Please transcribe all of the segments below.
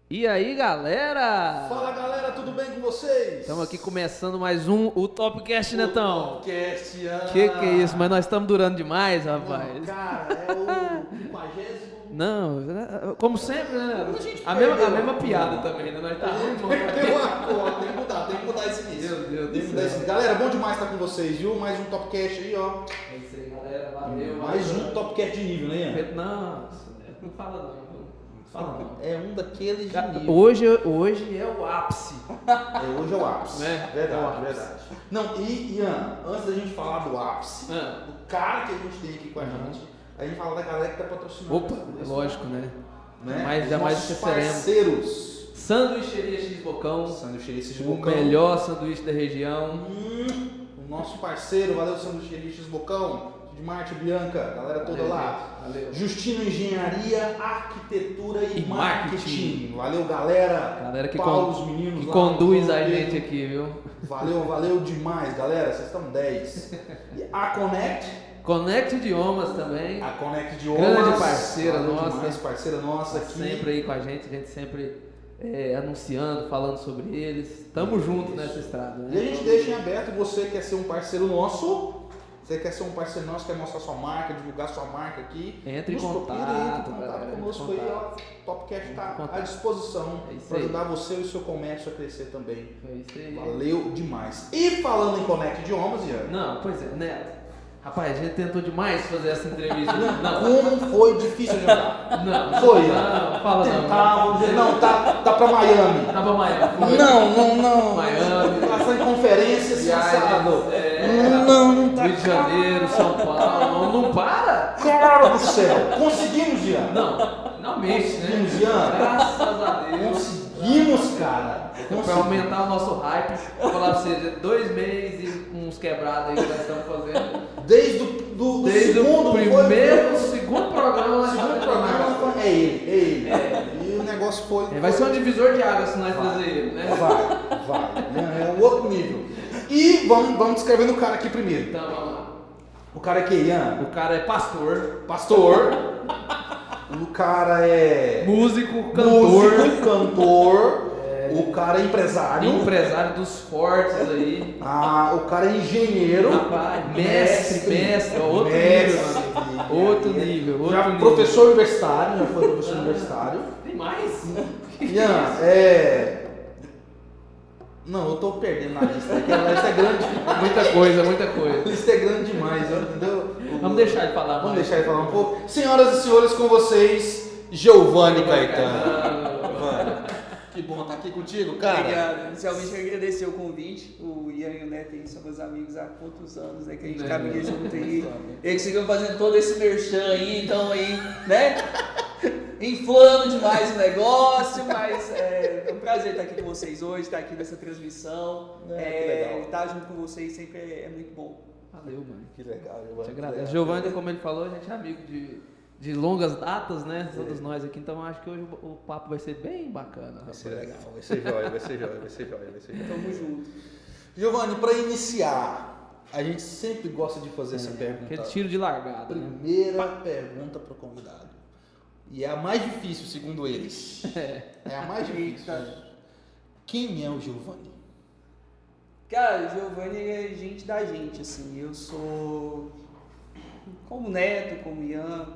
E aí, galera? Fala, galera, tudo bem com vocês? Estamos aqui começando mais o Topcast, Netão. Topcast, Que é isso? Mas nós estamos durando demais, rapaz. Não, cara, é o 50º. Não, como sempre, né? A mesma piada também, né? Nós tá ruim, Tem que mudar esse início. Meu Deus do céu. Galera, bom demais estar com vocês, viu? Mais um Topcast aí, ó. É isso aí, galera. Valeu. Mais um Topcast de nível, né, Ian? Nossa, não fala não. É um daqueles de nível. Hoje é o ápice. Hoje é o ápice. Né? Verdade, É o ápice. verdade. Não, e Ian, antes da gente falar do ápice, do cara que a gente tem aqui com a gente fala da galera que tá patrocinando. Opa, é lógico, né? Né? Jamais Nossos esqueceremos. parceiros. Sanduicheria X Bocão. Sanduíche X O Bocão. melhor sanduíche da região. O nosso parceiro, valeu, Sanduíche X Bocão. De Marte, Bianca, galera toda Valeu, lá. gente. Valeu. Justino Engenharia, Arquitetura e E Marketing. Valeu, galera. Galera que, Paulo, os meninos que lá, conduz a Pedro. gente aqui, viu? Valeu demais, galera. Vocês estão 10. E a Connect Idiomas também. A Connect Idiomas. Grande parceira valeu nossa. demais, parceira nossa aqui. Sempre aí com a gente sempre anunciando, falando sobre eles. Tamo junto nessa estrada, né? E a gente deixa em aberto, você quer ser um parceiro nosso, você quer ser um parceiro nosso, quer mostrar sua marca, divulgar sua marca aqui. Entre em nos procura aí, contato, entre em contato galera, conosco entre em aí, ó. contato. Topcast está à Contato. disposição É isso para aí. ajudar você e o seu comércio a crescer também. É isso aí. Valeu demais. E falando em Connect Idiomas, Ian, Não, pois é, Neto. Rapaz, a gente tentou demais fazer essa entrevista. Não, como foi difícil de jogar? não. Foi. Não, fala não. Tentava, não, tá pra Miami. Tava Miami. Foi. Não. Miami. Passando em conferência, sensado. Viagens, Não tá. Rio de Janeiro, São Paulo. Não para! Cara do céu, conseguimos, Ian. Não mexe, né? Conseguimos, Ian. Graças a Deus. Conseguimos, cara. Pra aumentar o nosso hype, vou falar pra vocês, 2 meses e uns quebrados aí que nós estamos fazendo. Desde Desde segundo, o segundo programa, nós segundo estamos programa, é ele. E o negócio foi. Vai ser um divisor de água se nós fazer ele, né? Vai. É um outro nível. E vamos descrevendo o cara aqui primeiro. Então vamos lá. O cara é quem, Ian? O cara é pastor, O cara é músico, cantor, o cara é empresário dos fortes aí. O cara é engenheiro. Rapaz, mestre, ó, outro nível, mano. Outro nível. Professor universitário, já foi professor universitário. Tem mais? Ian, Não, eu tô perdendo na lista. A lista é grande. Muita coisa. A lista é grande demais, entendeu? Vamos deixar ele falar. Vamos deixar ele falar um pouco. Senhoras e senhores, com vocês, Giovanni Caetano. Que bom estar aqui contigo, cara. Obrigado. Inicialmente eu agradecer o convite. O Ian e o Neto aí são meus amigos há quantos anos, né? Que a gente caminha junto aí. Eles ficam fazendo todo esse merchan aí, então aí, né? Inflando demais o negócio, mas é um prazer estar aqui com vocês hoje, estar aqui nessa transmissão. Que legal. Estar junto com vocês sempre é muito bom. Valeu, mano. Que legal, Te Giovanni. agradeço. Giovanni, como ele falou, a gente é amigo de longas datas, né? Todos nós aqui, então acho que hoje o papo vai ser bem bacana. Vai ser legal, vai ser jóia. Tamo junto. Giovanni, para iniciar, a gente sempre gosta de fazer essa pergunta. Aquele tiro de largada, né? Primeira pergunta para o convidado. E é a mais difícil, segundo eles. É a mais difícil. Quem é o Giovanni? Cara, o Giovanni é gente da gente, assim. Eu sou como Neto, como Ian,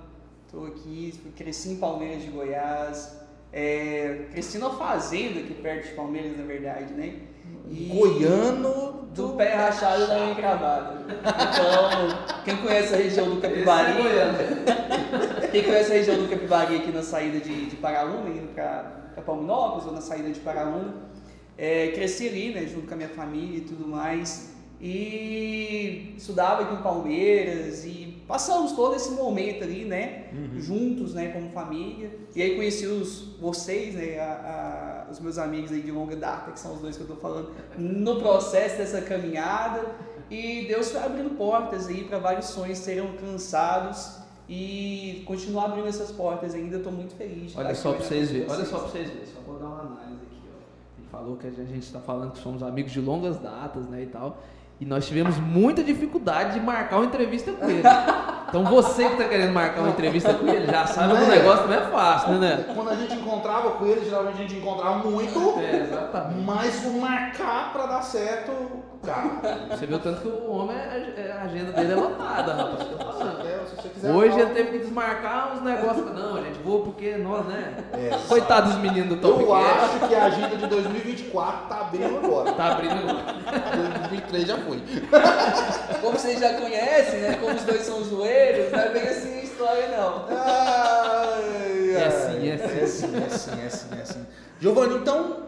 tô aqui, cresci em Palmeiras de Goiás, cresci numa fazenda aqui perto de Palmeiras, na verdade, né? Goiano do pé rachado da unha cravada. Então, quem conhece a região do Capivari, quem conhece a região do Capivari aqui na saída de Paraúna, indo para Palminópolis ou na saída de Paraúna, cresci ali, né, junto com a minha família e tudo mais, e estudava aqui em Palmeiras e passamos todo esse momento ali, né, juntos, né, como família, e aí conheci vocês, né, os meus amigos aí de longa data, que são os dois que eu tô falando, no processo dessa caminhada, e Deus foi abrindo portas aí para vários sonhos serem alcançados e continuar abrindo essas portas ainda, eu tô muito feliz. Olha só pra vocês verem, só vou dar uma análise aqui, ó. Ele falou que a gente está falando que somos amigos de longas datas, né, e tal, e nós tivemos muita dificuldade de marcar uma entrevista com ele. Então você que tá querendo marcar uma entrevista com ele, já sabe que o negócio não é fácil, né? Quando a gente encontrava com ele, geralmente a gente encontrava muito, exatamente. mas o marcar pra dar certo, cara. Você viu tanto que o homem, a agenda dele é lotada, rapaz. Que eu tô falando. Se você quiser Hoje ele teve que desmarcar uns negócios. Não, gente, vou porque nós, né? Coitado dos meninos do Top Eu acho que a agenda de 2024 tá abrindo agora. Tá abrindo agora. 2023 já foi. Como vocês já conhecem, né? Como os dois são joelhos, não é bem assim a história, não. É assim. Giovanni, então,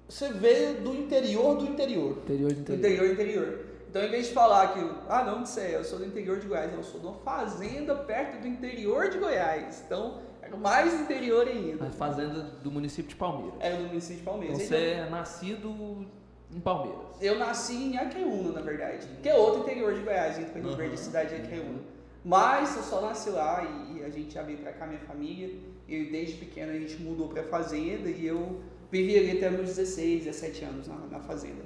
você veio do interior do interior. Interior. Então, em vez de falar que, não sei, eu sou do interior de Goiás, eu sou de uma fazenda perto do interior de Goiás. Então, era mais interior ainda. A fazenda do município de Palmeiras. Era do município de Palmeiras. Então, você é nascido em Palmeiras. Eu nasci em Acreúna, na verdade, que é outro interior de Goiás, a gente foi no Verde, cidade de Acreúna. Mas eu só nasci lá e a gente já veio pra cá, minha família, e desde pequeno a gente mudou pra fazenda e eu vivi ali até meus 16, 17 anos na fazenda.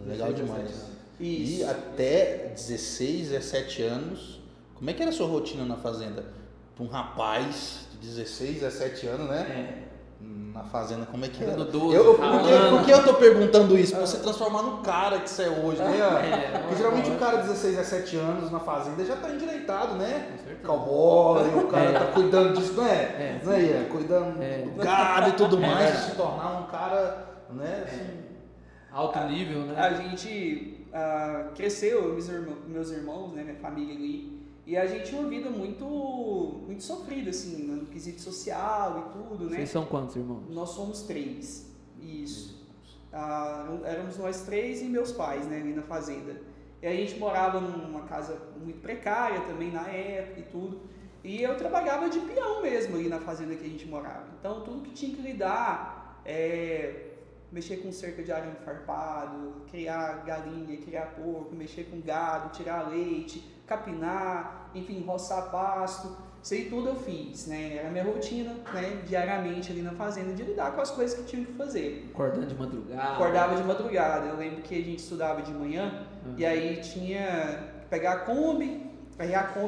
Legal demais. Isso. E até 16, 17 anos, como é que era a sua rotina na fazenda? Para um rapaz de 16, 17 anos, né? Na fazenda, como é que era? No 12, por que eu tô perguntando isso? Pra você transformar no cara que você é hoje, né? Porque geralmente o cara de 16, 17 anos na fazenda já tá endireitado, né? Cowboy, o cara tá cuidando disso, não é? Não é? Cuidando do gado e tudo mais, se tornar um cara, né? Assim, alto nível, né? A gente cresceu, meus irmãos, né, minha família ali, e a gente tinha uma vida muito sofrida, assim, no quesito social e tudo, né? Vocês são quantos irmãos? Nós somos 3, isso. Éramos nós 3 e meus pais, né, ali na fazenda. E a gente morava numa casa muito precária também na época e tudo. E eu trabalhava de peão mesmo ali na fazenda que a gente morava. Então, tudo que tinha que lidar, mexer com cerca de arame farpado, criar galinha, criar porco, mexer com gado, tirar leite, capinar, enfim, roçar pasto, isso aí tudo eu fiz, né? Era a minha rotina, né, diariamente ali na fazenda, de lidar com as coisas que tinha que fazer. Acordando de madrugada. Acordava de madrugada, eu lembro que a gente estudava de manhã, e aí tinha que pegar a Kombi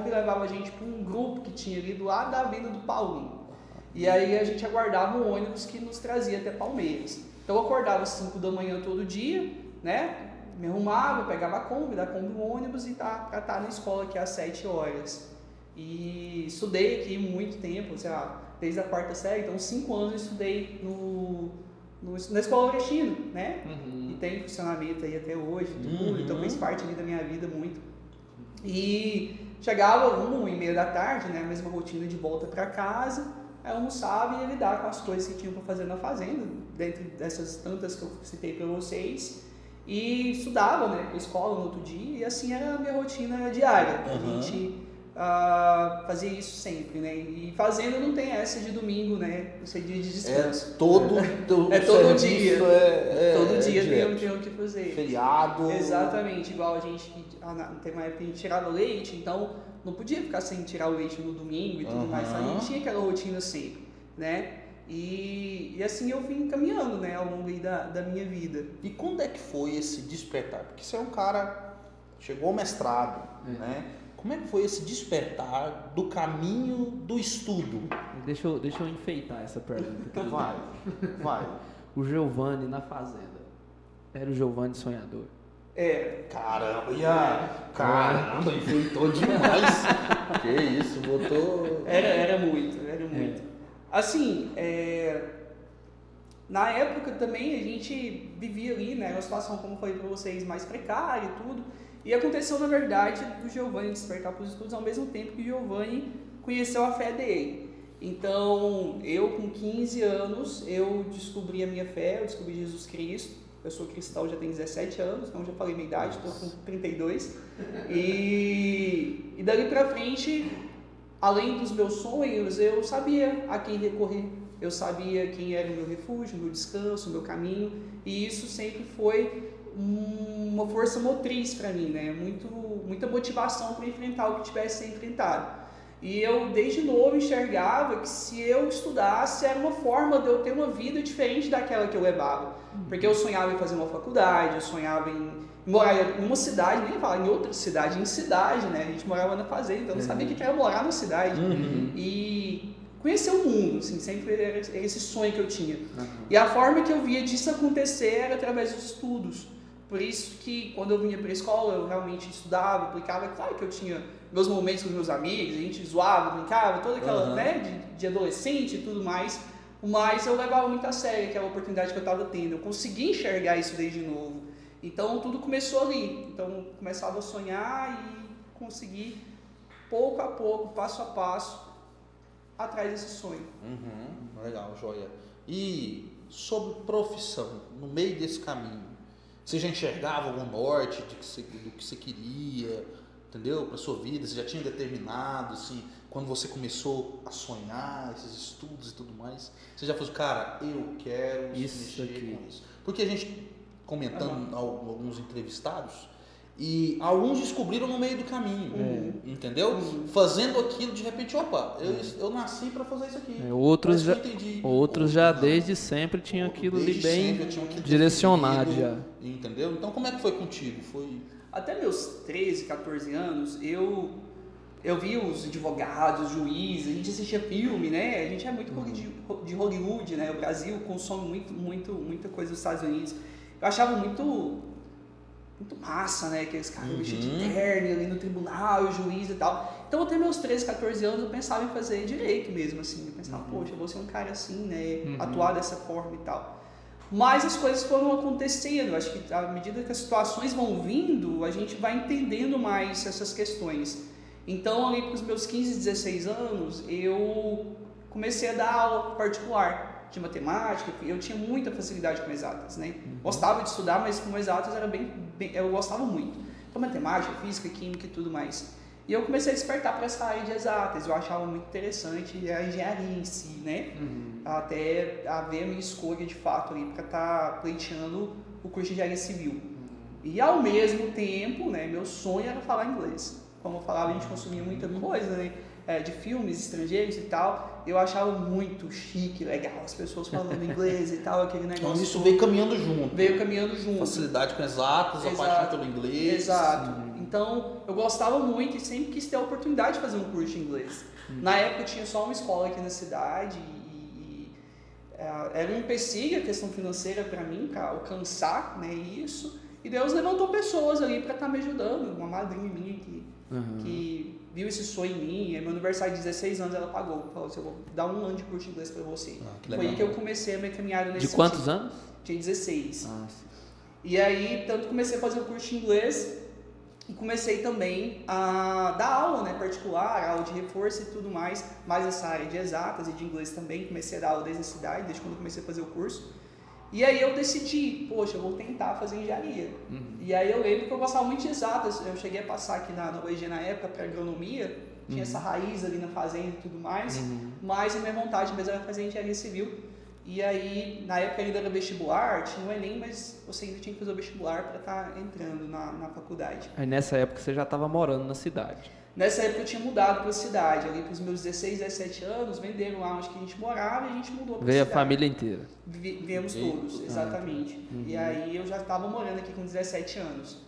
levava a gente para um grupo que tinha ali do lado da Venda do Paulinho. E aí a gente aguardava um ônibus que nos trazia até Palmeiras. Então eu acordava às 5 da manhã todo dia, né? Me arrumava, pegava a Kombi, da Kombi no ônibus e pra estar na escola aqui às 7 horas. E estudei aqui muito tempo, sei lá, desde a 4ª série, então 5 anos eu estudei na escola Orestino, né? E tem funcionamento aí até hoje, tudo, então fez parte ali da minha vida muito. E chegava 1h30 da tarde, né? A mesma rotina de volta para casa. Aí eu almoçava e ia lidar com as coisas que tinham para fazer na fazenda, dentre dessas tantas que eu citei para vocês, e estudava, né, para a escola no outro dia, e assim era a minha rotina diária. A gente fazia isso sempre, né, e fazenda não tem essa de domingo, né, esse dia de descanso. Todo dia. Todo dia tem o que fazer. Feriado. Exatamente, igual a gente, tem uma época que a gente tirava leite, então não podia ficar sem tirar o leite no domingo e tudo mais, então a gente tinha aquela rotina sempre, né? E assim eu vim caminhando, né, ao longo aí da minha vida. E quando é que foi esse despertar? Porque você é um cara, chegou ao mestrado, né? Como é que foi esse despertar do caminho do estudo? Deixa eu enfeitar essa pergunta. Vai. O Giovanni na fazenda era o Giovanni sonhador? Caramba, enfeitou demais. Que isso, botou... Era muito. Assim, na época também a gente vivia ali, né, uma situação, como eu falei para vocês, mais precária e tudo. E aconteceu, na verdade, do Giovanni despertar para os estudos ao mesmo tempo que o Giovanni conheceu a fé dele. Então, eu com 15 anos, eu descobri a minha fé, eu descobri Jesus Cristo. Eu sou cristão, já tenho 17 anos, então já falei minha idade, estou com 32. E dali pra frente, além dos meus sonhos, eu sabia a quem recorrer. Eu sabia quem era o meu refúgio, o meu descanso, o meu caminho. E isso sempre foi uma força motriz para mim, né? Muita motivação para enfrentar o que tivesse a ser enfrentado. E eu, desde novo, enxergava que se eu estudasse, era uma forma de eu ter uma vida diferente daquela que eu levava. Porque eu sonhava em fazer uma faculdade, eu sonhava em morava em uma cidade, nem falar em outra cidade, em cidade, né? A gente morava na fazenda, então eu não sabia o que era morar na cidade. E conhecer o mundo, assim, sempre era esse sonho que eu tinha. E a forma que eu via disso acontecer era através dos estudos. Por isso que quando eu vinha para a escola, eu realmente estudava, aplicava. Claro que eu tinha meus momentos com meus amigos, a gente zoava, brincava, toda aquela, né, de adolescente e tudo mais. Mas eu levava muito a sério aquela oportunidade que eu estava tendo. Eu consegui enxergar isso desde novo. Então tudo começou ali. Então eu começava a sonhar e conseguir, pouco a pouco, passo a passo, atrás desse sonho. Legal, joia. E sobre profissão, no meio desse caminho, você já enxergava algum norte do que você queria, entendeu? Para sua vida, você já tinha determinado, assim, quando você começou a sonhar, esses estudos e tudo mais, você já falou, cara, eu quero isso mexer aqui. com isso. Porque a gente, comentando alguns entrevistados, e alguns descobriram no meio do caminho, entendeu? Fazendo aquilo, de repente, opa, eu nasci para fazer isso aqui. Outros já desde sempre tinham aquilo ali bem direcionado já. Entendeu? Então como é que foi contigo? Até meus 13, 14 anos, eu vi os advogados, os juízes, a gente assistia filme, né? A gente é muito de Hollywood, né? O Brasil consome muita coisa dos Estados Unidos. Eu achava muito massa, né? Aqueles caras vestidos de terno ali no tribunal, o juiz e tal. Então, até meus 13, 14 anos, eu pensava em fazer direito mesmo, assim. Eu pensava, poxa, eu vou ser um cara assim, né? Atuar dessa forma e tal. Mas as coisas foram acontecendo. Acho que à medida que as situações vão vindo, a gente vai entendendo mais essas questões. Então, ali para os meus 15, 16 anos, eu comecei a dar aula particular de matemática. Eu tinha muita facilidade com exatas, né? Gostava de estudar, mas com exatas era eu gostava muito. Então, matemática, física, química e tudo mais. E eu comecei a despertar para essa área de exatas. Eu achava muito interessante a engenharia em si, né? Até haver a minha escolha de fato ali para estar pleiteando o curso de engenharia civil. E ao mesmo tempo, né, meu sonho era falar inglês. Como eu falava, a gente consumia muita coisa, né? De filmes estrangeiros e tal, eu achava muito chique, legal, as pessoas falando inglês e tal, aquele negócio. Então isso veio caminhando junto. Facilidade com exatas, a paixão pelo inglês. Exato. Então, eu gostava muito e sempre quis ter a oportunidade de fazer um curso de inglês. Na época, eu tinha só uma escola aqui na cidade e era um empecilho a questão financeira para mim, para alcançar, né, isso. E Deus levantou pessoas ali para estar me ajudando, uma madrinha minha que viu esse sonho em mim. E meu aniversário de 16 anos ela pagou, falou assim, eu vou dar um ano de curso de inglês para você. Foi aí que eu comecei a minha caminhada nesse sentido. De quantos anos? Tinha 16. E aí, tanto comecei a fazer o curso de inglês e comecei também a dar aula, né, particular, aula de reforço e tudo mais essa área de exatas e de inglês também. Comecei a dar aula desde essa idade, desde quando eu comecei a fazer o curso. E aí eu decidi, poxa, eu vou tentar fazer engenharia. E aí eu lembro que eu gostava muito de exatas. Eu cheguei a passar aqui na UEG na época para agronomia, tinha essa raiz ali na fazenda e tudo mais, mas a minha vontade mesmo era fazer engenharia civil. E aí, na época ainda era vestibular, tinha o Enem, mas você ainda tinha que fazer o vestibular para estar entrando na faculdade. Aí nessa época você já estava morando na cidade. Nessa época eu tinha mudado para a cidade, ali para os meus 16, 17 anos, venderam lá onde que a gente morava e a gente mudou para a cidade. Veio a família inteira? Viemos todos, exatamente. E aí eu já estava morando aqui com 17 anos.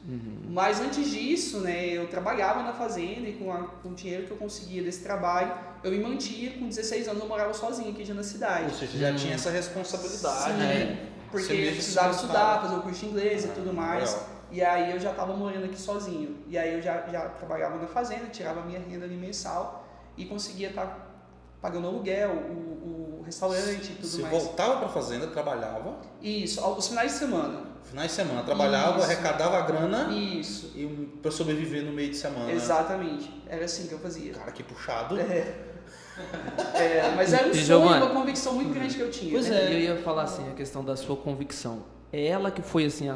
Mas antes disso, né, eu trabalhava na fazenda e com o dinheiro que eu conseguia desse trabalho, eu me mantinha. Com 16 anos eu morava sozinho aqui já na cidade. Ou seja, já tinha essa responsabilidade. Sim, né? porque eu precisava estudar, fazer o curso de inglês e tudo mais. E aí eu já estava morando aqui sozinho. E aí eu já trabalhava na fazenda, tirava a minha renda ali mensal e conseguia estar pagando aluguel, o restaurante e tudo mais. Você voltava para a fazenda, trabalhava? Isso, os finais de semana. Finais de semana, trabalhava, Isso. arrecadava a grana. Isso. E para sobreviver no meio de semana. Exatamente, era assim que eu fazia. Cara, que puxado. Mas era um sonho, uma convicção muito grande que eu tinha. Pois é, eu ia falar assim, a questão da sua convicção. É ela que foi assim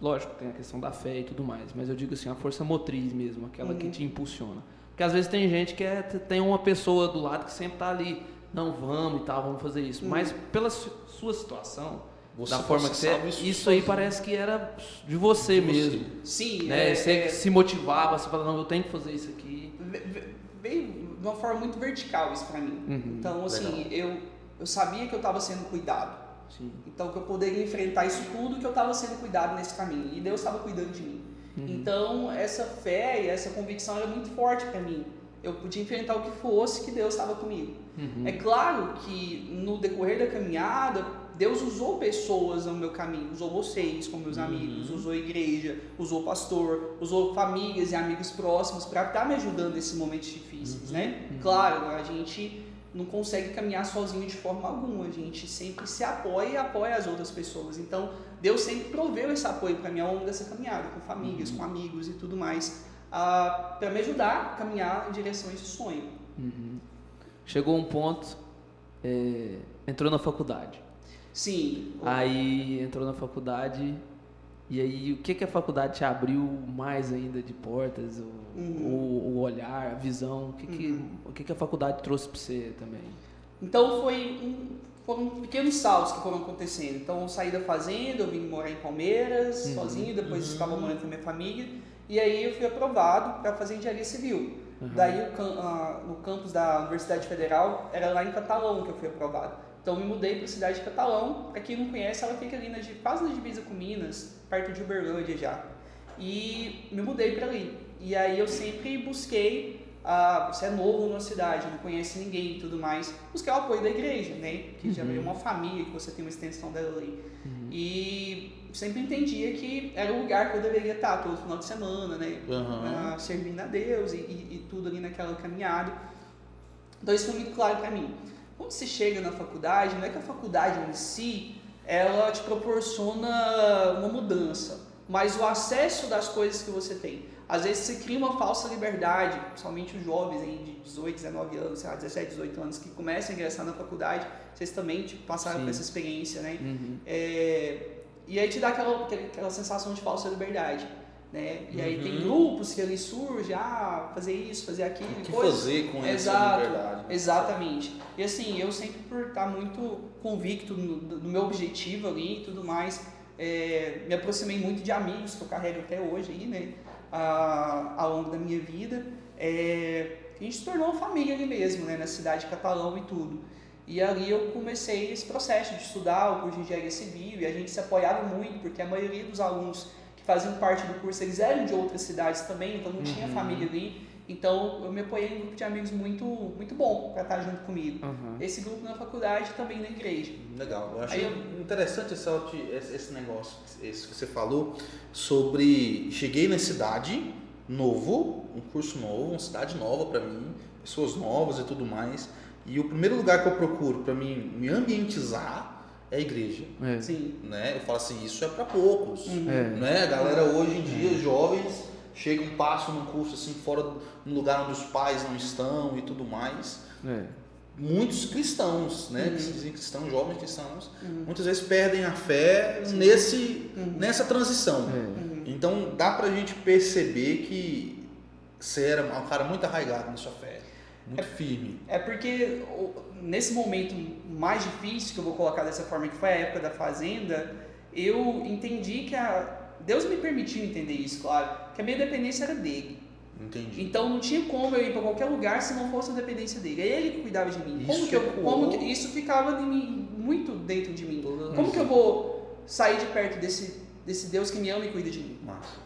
lógico, tem a questão da fé e tudo mais, mas eu digo assim, a força motriz mesmo, aquela que te impulsiona. Porque às vezes tem gente que tem uma pessoa do lado que sempre tá ali, não, vamos e tal, vamos fazer isso. Mas pela sua situação, da forma que você é, isso aí parece que era de você mesmo. Sim. Né? Você se motivava, você falava, não, eu tenho que fazer isso aqui. Veio de uma forma muito vertical isso pra mim. Então, assim, eu sabia que eu estava sendo cuidado. Sim. Então, que eu poderia enfrentar isso tudo, que eu estava sendo cuidado nesse caminho. E Deus estava cuidando de mim. Então, essa fé e essa convicção era muito forte para mim. Eu podia enfrentar o que fosse, que Deus estava comigo. É claro que no decorrer da caminhada, Deus usou pessoas no meu caminho. Usou vocês como meus amigos, usou a igreja, usou o pastor, usou famílias e amigos próximos para estar me ajudando nesses momentos difíceis, né? Claro, a gente não consegue caminhar sozinho de forma alguma, a gente sempre se apoia e apoia as outras pessoas. Então, Deus sempre proveu esse apoio para mim ao longo dessa caminhada, com famílias, com amigos e tudo mais, para me ajudar a caminhar em direção a esse sonho. Chegou um ponto, entrou na faculdade. Sim. Aí entrou na faculdade, e aí o que a faculdade te abriu mais ainda de portas, o olhar, a visão, o que a faculdade trouxe para você também? Então foram pequenos saltos que foram acontecendo. Então eu saí da fazenda, eu vim morar em Palmeiras sozinho, depois estava morando com a minha família, e aí eu fui aprovado para fazer engenharia civil. Daí no campus da Universidade Federal, era lá em Catalão que eu fui aprovado. Então eu me mudei para a cidade de Catalão. Para quem não conhece, ela fica ali quase na divisa com Minas, perto de Uberlândia já. E me mudei para ali. E aí eu sempre busquei, você é novo na cidade, não conhece ninguém e tudo mais, buscar o apoio da igreja, né? Que já é uma família, que você tem uma extensão dela ali. E sempre entendia que era o lugar que eu deveria estar todo final de semana, né? Servindo a Deus e tudo ali naquela caminhada. Então isso foi muito claro para mim. Quando você chega na faculdade, não é que a faculdade em si, ela te proporciona uma mudança, mas o acesso das coisas que você tem. Às vezes você cria uma falsa liberdade, principalmente os jovens aí de 18, 19 anos, sei lá, 17, 18 anos, que começam a ingressar na faculdade, vocês também passaram por essa experiência, né? E aí te dá aquela sensação de falsa liberdade. Né? E aí tem grupos que ali surgem, fazer isso, fazer aquilo. O que fazer com essa liberdade? Exatamente. E assim, eu sempre por estar muito convicto do meu objetivo ali e tudo mais, me aproximei muito de amigos que eu carrego até hoje aí, né? Ao longo da minha vida. A gente se tornou uma família ali mesmo, né? Na cidade de Catalão e tudo. E ali eu comecei esse processo de estudar o curso de engenharia civil, e a gente se apoiava muito, porque a maioria dos alunos faziam parte do curso, eles eram de outras cidades também, então não tinha família ali. Então eu me apoiei em um grupo de amigos muito, muito bom para estar junto comigo. Esse grupo na faculdade e também na igreja. Legal, eu achei interessante esse negócio, esse que você falou sobre cheguei na cidade, novo, um curso novo, uma cidade nova para mim, pessoas novas e tudo mais. E o primeiro lugar que eu procuro para mim me ambientizar é a igreja. Sim. Né? Eu falo assim, isso é para poucos. Né? A galera hoje em dia, jovens, chegam, passam num curso assim, fora no lugar onde os pais não estão e tudo mais. Muitos cristãos, né? Que se dizem cristãos, jovens cristãos, muitas vezes perdem a fé nessa transição. Então dá pra gente perceber que você era um cara muito arraigado na sua fé. Muito firme. Porque nesse momento mais difícil, que eu vou colocar dessa forma, que foi a época da fazenda, eu entendi que Deus me permitiu entender isso, claro, que a minha dependência era dele. Entendi. Então não tinha como eu ir para qualquer lugar se não fosse a dependência dele. É ele que cuidava de mim. Isso ficava muito dentro de mim. Como que eu vou sair de perto desse Deus que me ama e cuida de mim?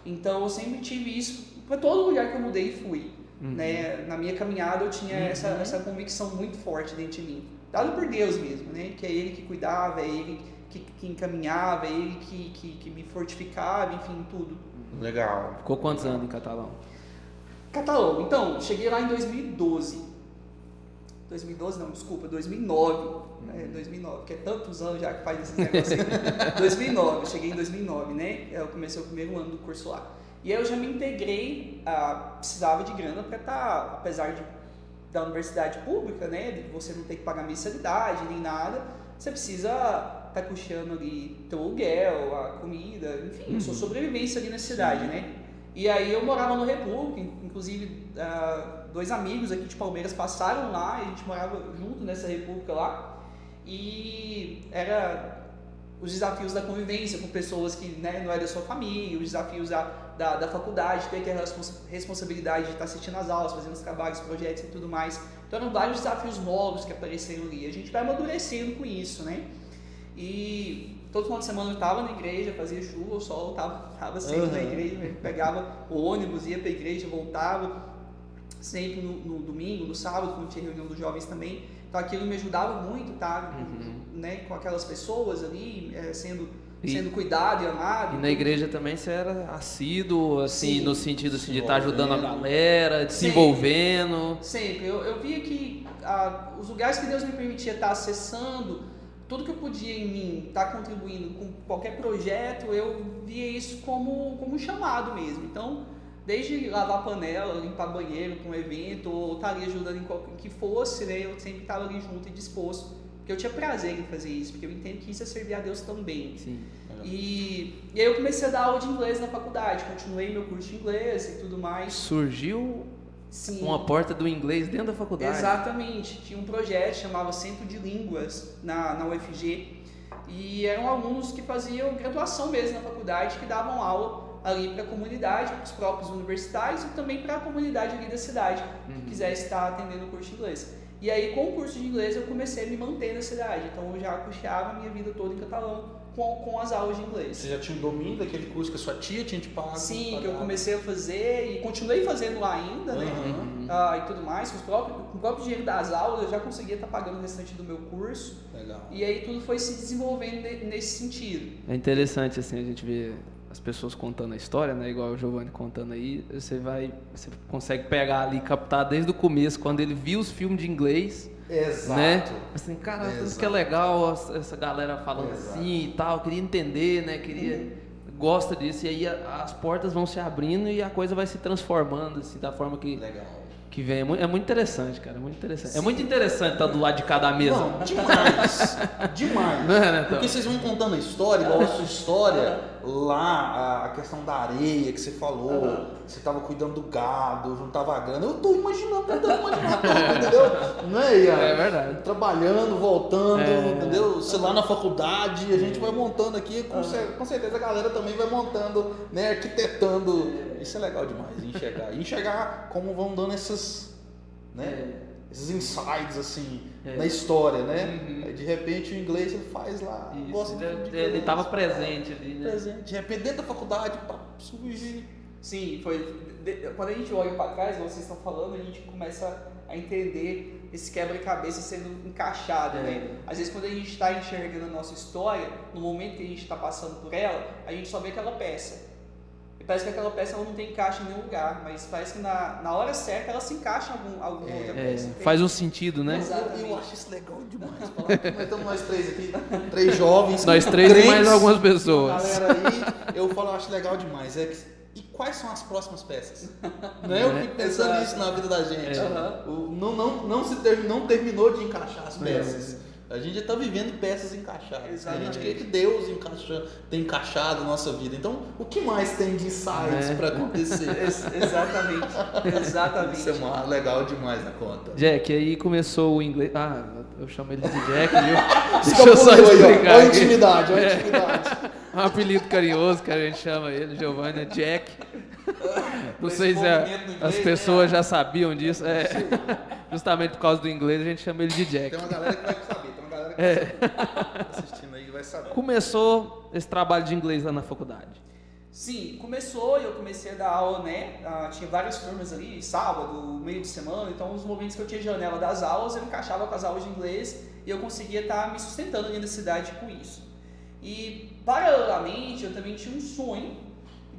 Então eu sempre tive isso para todo lugar que eu mudei e fui. Né? Na minha caminhada eu tinha essa convicção muito forte dentro de mim, dado por Deus mesmo, né? Que é Ele que cuidava, é Ele que encaminhava, é Ele que me fortificava, enfim, tudo. Legal. Ficou quantos anos em Catalão? Catalão, então, cheguei lá em 2012. 2012 não, desculpa, 2009. 2009, que é tantos anos já que faz esses negócios aí. 2009, cheguei em 2009, né? Eu comecei o primeiro ano do curso lá. E aí eu já me integrei, precisava de grana para estar, apesar da universidade pública, né, de você não ter que pagar mensalidade nem nada, você precisa estar custeando ali teu aluguel, a comida, enfim, a sua sobrevivência ali na cidade, né. E aí eu morava no República, inclusive 2 amigos aqui de Palmeiras passaram lá, e a gente morava junto nessa República lá, e era os desafios da convivência com pessoas que, né, não é da sua família, os desafios da faculdade, ter aquela responsabilidade de estar assistindo às aulas, fazendo os trabalhos, projetos e tudo mais. Então eram vários desafios novos que apareceram ali. A gente vai amadurecendo com isso, né? E todo final de semana eu estava na igreja, fazia chuva ou sol, estava sempre na igreja, pegava o ônibus, ia para a igreja, voltava, sempre no domingo, no sábado, quando tinha reunião dos jovens também. Então aquilo me ajudava muito, tá? Né, com aquelas pessoas ali, sendo cuidado e amado. E na igreja também você era assíduo, assim, no sentido assim, de estar ajudando a galera, de se envolvendo. Sempre. Eu via que os lugares que Deus me permitia estar acessando, tudo que eu podia em mim, estar contribuindo com qualquer projeto, eu via isso como um chamado mesmo. Então, desde lavar panela, limpar banheiro para um evento, ou estar ali ajudando em qualquer que fosse, né, eu sempre estava ali junto e disposto. Porque eu tinha prazer em fazer isso, porque eu entendo que isso é servir a Deus também. Sim. E aí eu comecei a dar aula de inglês na faculdade, continuei meu curso de inglês e tudo mais. Surgiu uma porta do inglês dentro da faculdade. Exatamente. Tinha um projeto chamava Centro de Línguas na UFG e eram alunos que faziam graduação mesmo na faculdade, que davam aula ali para a comunidade, para os próprios universitários e também para a comunidade ali da cidade, que quisesse estar atendendo o curso de inglês. E aí, com o curso de inglês, eu comecei a me manter na cidade. Então, eu já custeava a minha vida toda em catalão com as aulas de inglês. Você já tinha um domínio daquele curso que a sua tia tinha te pago? Sim, que eu comecei a fazer e continuei fazendo lá ainda, né? E tudo mais. Com o próprio dinheiro das aulas, eu já conseguia estar pagando o restante do meu curso. Legal. E aí, tudo foi se desenvolvendo nesse sentido. É interessante, assim, a gente ver as pessoas contando a história, né? Igual o Giovanni contando aí, você consegue pegar ali, captar desde o começo, quando ele viu os filmes de inglês. Exato. Né? Assim, cara, tudo que é legal, essa galera falando assim e tal, queria entender, né? Gosta disso, e aí as portas vão se abrindo e a coisa vai se transformando, assim, da forma que vem. É muito interessante, cara, muito interessante. Sim. É muito interessante estar do lado de cada mesa. Não, demais, demais. Não é, né, porque vocês vão contando a história, igual a sua história, lá, a questão da areia que você falou, você estava cuidando do gado, juntava a grana, eu tô imaginando, entendeu? Não é, Ian? É verdade. Trabalhando, voltando, entendeu? Você lá na faculdade, a gente vai montando aqui, com certeza a galera também vai montando, né, arquitetando. Isso é legal demais, enxergar como vão dando esses insights assim na história, né? Aí, de repente o inglês ele faz lá, ele estava presente ali, né? De repente dentro da faculdade surgir. Sim, quando a gente olha para trás, vocês estão falando, a gente começa a entender esse quebra-cabeça sendo encaixado, né? Às vezes quando a gente está enxergando a nossa história, no momento que a gente está passando por ela, a gente só vê aquela peça. E parece que aquela peça ela não tem encaixe em nenhum lugar, mas parece que na hora certa ela se encaixa em alguma outra peça. Faz um sentido, né? Eu acho isso legal demais. Estamos nós três aqui, 3 jovens. Nós 3 e mais algumas pessoas. Galera aí, eu acho legal demais. E quais são as próximas peças? Né? Eu fico pensando nisso na vida da gente. Não terminou de encaixar as peças. A gente já está vivendo peças encaixadas. Exatamente. A gente quer que Deus tenha encaixado a nossa vida. Então, o que mais tem de insights para acontecer? Exatamente. Isso é legal demais na conta. Jack, aí começou o inglês. Eu chamo ele de Jack, viu? Deixa eu só explicar. Olha a intimidade, olha a intimidade. Um apelido carinhoso que a gente chama ele, Giovanni, é Jack. Não sei se as pessoas já sabiam disso. Justamente por causa do inglês a gente chama ele de Jack. Tem uma galera que vai saber, assistindo aí que vai saber. Começou esse trabalho de inglês lá na faculdade? Sim, começou e eu comecei a dar aula, né? Tinha várias turmas ali, sábado, meio de semana, então os momentos que eu tinha janela das aulas, eu encaixava com as aulas de inglês e eu conseguia estar me sustentando ali na cidade com isso. E, paralelamente, eu também tinha um sonho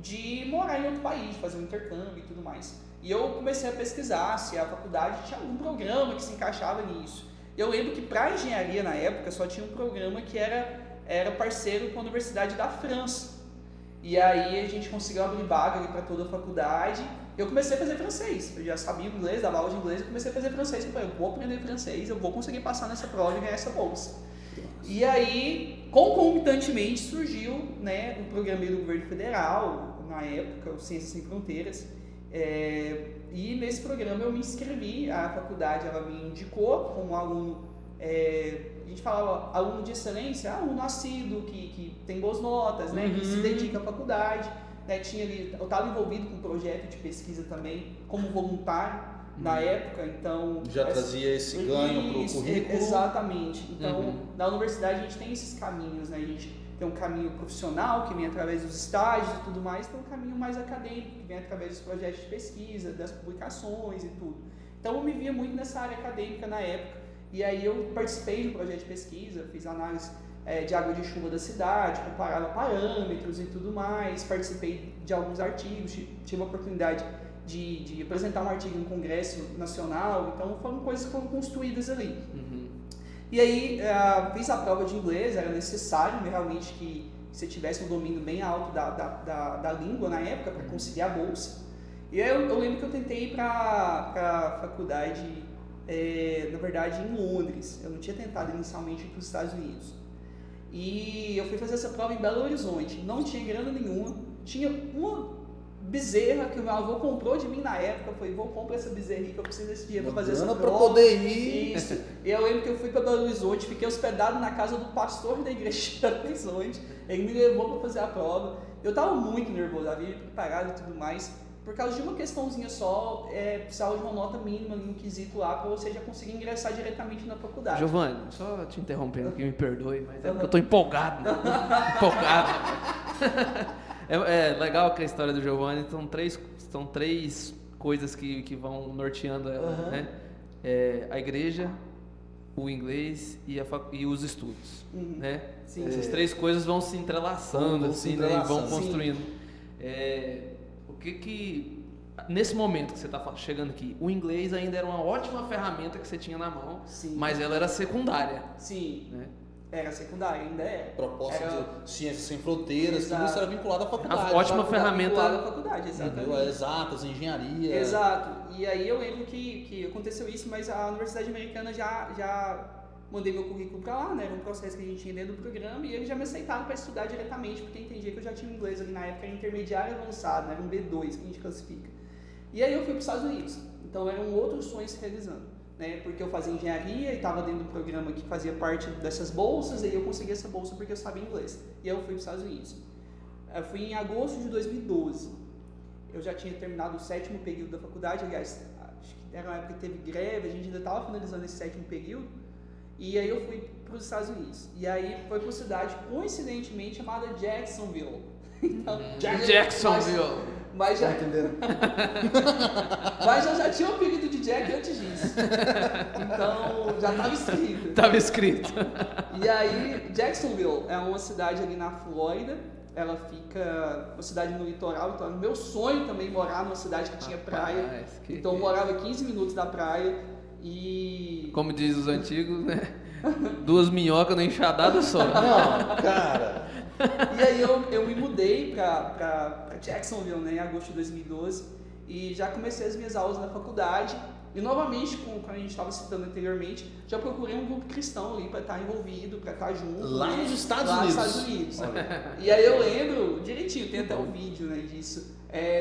de morar em outro país, fazer um intercâmbio e tudo mais. E eu comecei a pesquisar se a faculdade tinha algum programa que se encaixava nisso. Eu lembro que para engenharia na época só tinha um programa que era parceiro com a Universidade da França. E aí a gente conseguiu abrir vaga ali para toda a faculdade. Eu comecei a fazer francês. Eu já sabia inglês, dava aula de inglês, eu comecei a fazer francês. Eu falei, eu vou aprender francês, eu vou conseguir passar nessa prova e ganhar essa bolsa. E aí, concomitantemente, surgiu, né, o programa do governo federal, na época, o Ciências Sem Fronteiras. E nesse programa eu me inscrevi, a faculdade ela me indicou como aluno, a gente falava aluno de excelência, aluno assíduo, que tem boas notas, né, que se dedica à faculdade, né, eu estava envolvido com um projeto de pesquisa também, como voluntário, na época, então... Já trazia esse ganho para o currículo? Exatamente. Então, na universidade a gente tem esses caminhos, né? A gente tem um caminho profissional, que vem através dos estágios e tudo mais, tem um caminho mais acadêmico, que vem através dos projetos de pesquisa, das publicações e tudo. Então, eu me via muito nessa área acadêmica na época, e aí eu participei do projeto de pesquisa, fiz análise de água de chuva da cidade, comparava parâmetros e tudo mais, participei de alguns artigos, tive a oportunidade de apresentar um artigo em um congresso nacional, então foram coisas que foram construídas ali. E aí fiz a prova de inglês, era necessário realmente que você tivesse um domínio bem alto da língua na época para conseguir a bolsa. E aí eu lembro que eu tentei ir para a faculdade, na verdade em Londres, eu não tinha tentado inicialmente ir para os Estados Unidos. E eu fui fazer essa prova em Belo Horizonte, não tinha grana nenhuma, tinha uma bezerra que o meu avô comprou de mim na época. Eu falei, vou comprar essa bezerrinha que eu preciso desse dinheiro para fazer essa prova. Para poder ir. Isso. E eu lembro que eu fui para Belo Horizonte, fiquei hospedado na casa do pastor da igreja de Belo Horizonte. Ele me levou para fazer a prova. Eu estava muito nervoso, havia preparado e tudo mais. Por causa de uma questãozinha só, precisava de uma nota mínima no quesito lá para você já conseguir ingressar diretamente na faculdade. Giovanni, só te interrompendo aqui, me perdoe, mas é porque eu tô empolgado, né? Empolgado. É legal que a história do Giovanni são três coisas que vão norteando ela, né? A igreja, o inglês e os estudos, né? Sim. Essas três coisas vão se entrelaçando, assim, né? E vão construindo. O que nesse momento que você está chegando aqui, o inglês ainda era uma ótima ferramenta que você tinha na mão, mas ela era secundária. Sim. Né? Era secundária, ainda é. Proposta de Ciências Sem Fronteiras, tudo isso era vinculado à faculdade. Uma ótima ferramenta. Vinculado à faculdade, exatamente. Exatas, engenharia. Exato. E aí eu lembro que aconteceu isso, mas a Universidade Americana já mandei meu currículo para lá, né? Era um processo que a gente tinha dentro do programa e eles já me aceitaram para estudar diretamente, porque entendia que eu já tinha inglês ali na época, era intermediário avançado, né? Era um B2 que a gente classifica. E aí eu fui para os Estados Unidos. Então era um outro sonho se realizando. Né, porque eu fazia engenharia e estava dentro do programa que fazia parte dessas bolsas, e aí eu consegui essa bolsa porque eu sabia inglês. E aí eu fui para os Estados Unidos. Eu fui em agosto de 2012. Eu já tinha terminado o 7º período da faculdade, aliás, acho que era uma época que teve greve, a gente ainda estava finalizando esse 7º período, e aí eu fui para os Estados Unidos. E aí foi para uma cidade, coincidentemente, chamada Jacksonville. Então, Jacksonville! Mas já, tá entendendo? mas eu já tinha o apelido de Jack antes disso. Então já estava escrito. Estava escrito. E aí, Jacksonville é uma cidade ali na Flórida. Ela fica uma cidade no litoral. Então, meu sonho também morar numa cidade que tinha praia. Então, eu morava 15 minutos da praia. E. Como diz os antigos, né? 2 minhocas na enxadada só. Não, cara. E aí eu me mudei para Jacksonville, né, em agosto de 2012, e já comecei as minhas aulas na faculdade. E novamente, como a gente estava citando anteriormente, já procurei um grupo cristão ali para estar envolvido, para estar junto. Lá né? nos Estados Lá Unidos. nos Estados Unidos. E aí eu lembro direitinho, tem até um vídeo, né, disso,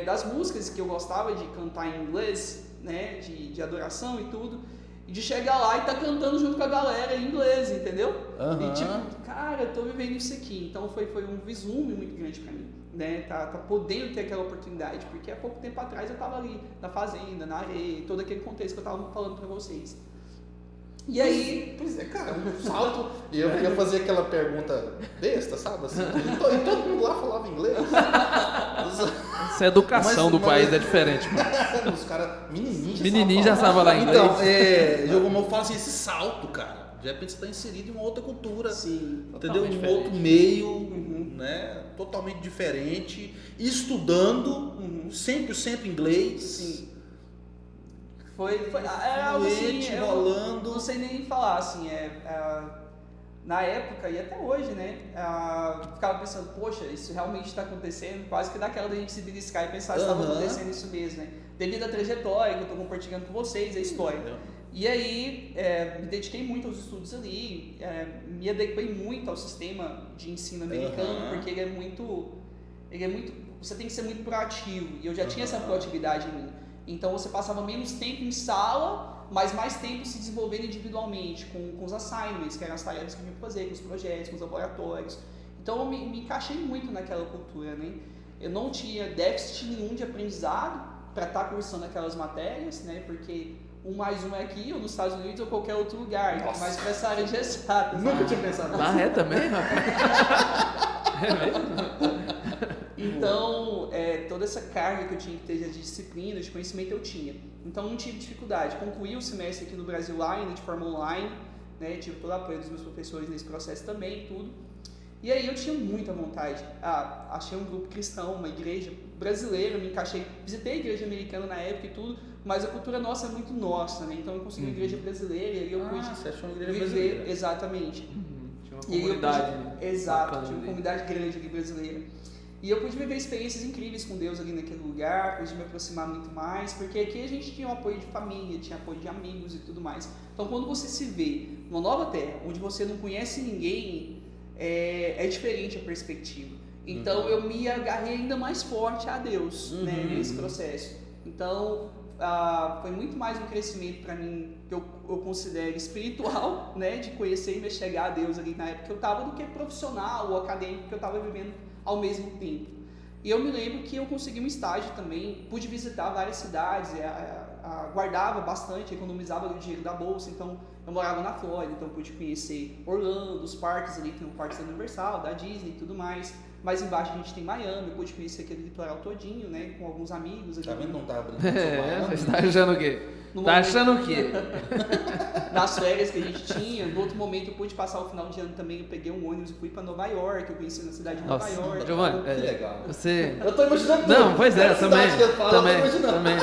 das músicas que eu gostava de cantar em inglês, né, de adoração e tudo. De chegar lá e tá cantando junto com a galera em inglês, entendeu? E tipo, cara, eu tô vivendo isso aqui. Então foi um vislumbre muito grande pra mim, né? Tá podendo ter aquela oportunidade, porque há pouco tempo atrás eu tava ali na fazenda, na areia, todo aquele contexto que eu tava falando pra vocês. E aí... Pois é, cara, um salto. E eu ia fazer aquela pergunta besta, sabe? Assim, e todo mundo lá falava inglês. Essa educação do país é diferente, mano. Os caras, menininho já sabem lá inglês. Então, como eu falo assim, esse salto, cara. De repente você está inserido em uma outra cultura. Sim. Entendeu? Um outro meio, né? Totalmente diferente. Estudando 100% inglês. Sim. Foi algo assim, rolando. Não sei nem falar, assim, na época e até hoje, né, ficava pensando, poxa, isso realmente está acontecendo, quase que dá aquela da gente se beliscar e pensar se estava acontecendo isso mesmo, né, devido à trajetória que eu estou compartilhando com vocês, a história. E aí, me dediquei muito aos estudos ali, me adequei muito ao sistema de ensino americano, porque ele é muito, você tem que ser muito proativo, e eu já tinha essa proatividade em mim. Então você passava menos tempo em sala, mas mais tempo se desenvolvendo individualmente, com os assignments, que eram as tarefas que eu tinha que fazer, com os projetos, com os laboratórios. Então eu me encaixei muito naquela cultura, né? Eu não tinha déficit nenhum de aprendizado para estar cursando aquelas matérias, né? Porque 1 mais 1 é aqui, ou nos Estados Unidos, ou qualquer outro lugar. Nossa. Mas para essa área de exatas. Nunca tinha pensado nisso. Ah, é também, rapaz? É mesmo? Então, toda essa carga que eu tinha que ter de disciplina, de conhecimento, eu tinha. Então, não tive dificuldade. Concluí o semestre aqui no Brasil ainda, de forma online, né? Tive todo o apoio dos meus professores nesse processo também, tudo. E aí eu tinha muita vontade. Achei um grupo cristão, uma igreja brasileira, me encaixei. Visitei a igreja americana na época e tudo, mas a cultura nossa é muito nossa, né? Então eu consegui uma igreja brasileira e aí eu pude você achou uma igreja viver, brasileira? Exatamente. Tinha uma comunidade. Exato, tinha uma comunidade grande ali brasileira. E eu pude viver experiências incríveis com Deus ali naquele lugar, pude me aproximar muito mais, porque aqui a gente tinha o apoio de família, tinha apoio de amigos e tudo mais. Então quando você se vê numa nova terra, onde você não conhece ninguém, é diferente a perspectiva. Então eu me agarrei ainda mais forte a Deus, né, nesse processo. Então foi muito mais um crescimento para mim, que eu considero espiritual, né, de conhecer e me chegar a Deus ali na época que eu estava, do que profissional ou acadêmico que eu estava vivendo ao mesmo tempo. E eu me lembro que eu consegui um estágio também, pude visitar várias cidades, guardava bastante, economizava o dinheiro da bolsa, então eu morava na Flórida, então eu pude conhecer Orlando, os parques ali, tem o Parque da Universal, da Disney e tudo mais. Mais embaixo a gente tem Miami, eu pude conhecer aquele litoral todinho, né, com alguns amigos. Tá vendo? Não tá brincando. Você tá achando o quê? Achando o quê? Nas férias que a gente tinha, no outro momento eu pude passar o final de ano também, eu peguei um ônibus e fui pra Nova York, eu conheci na cidade de Nova York. Giovanni, que legal. Você... Eu tô imaginando tudo. Não, pois é, também. Também.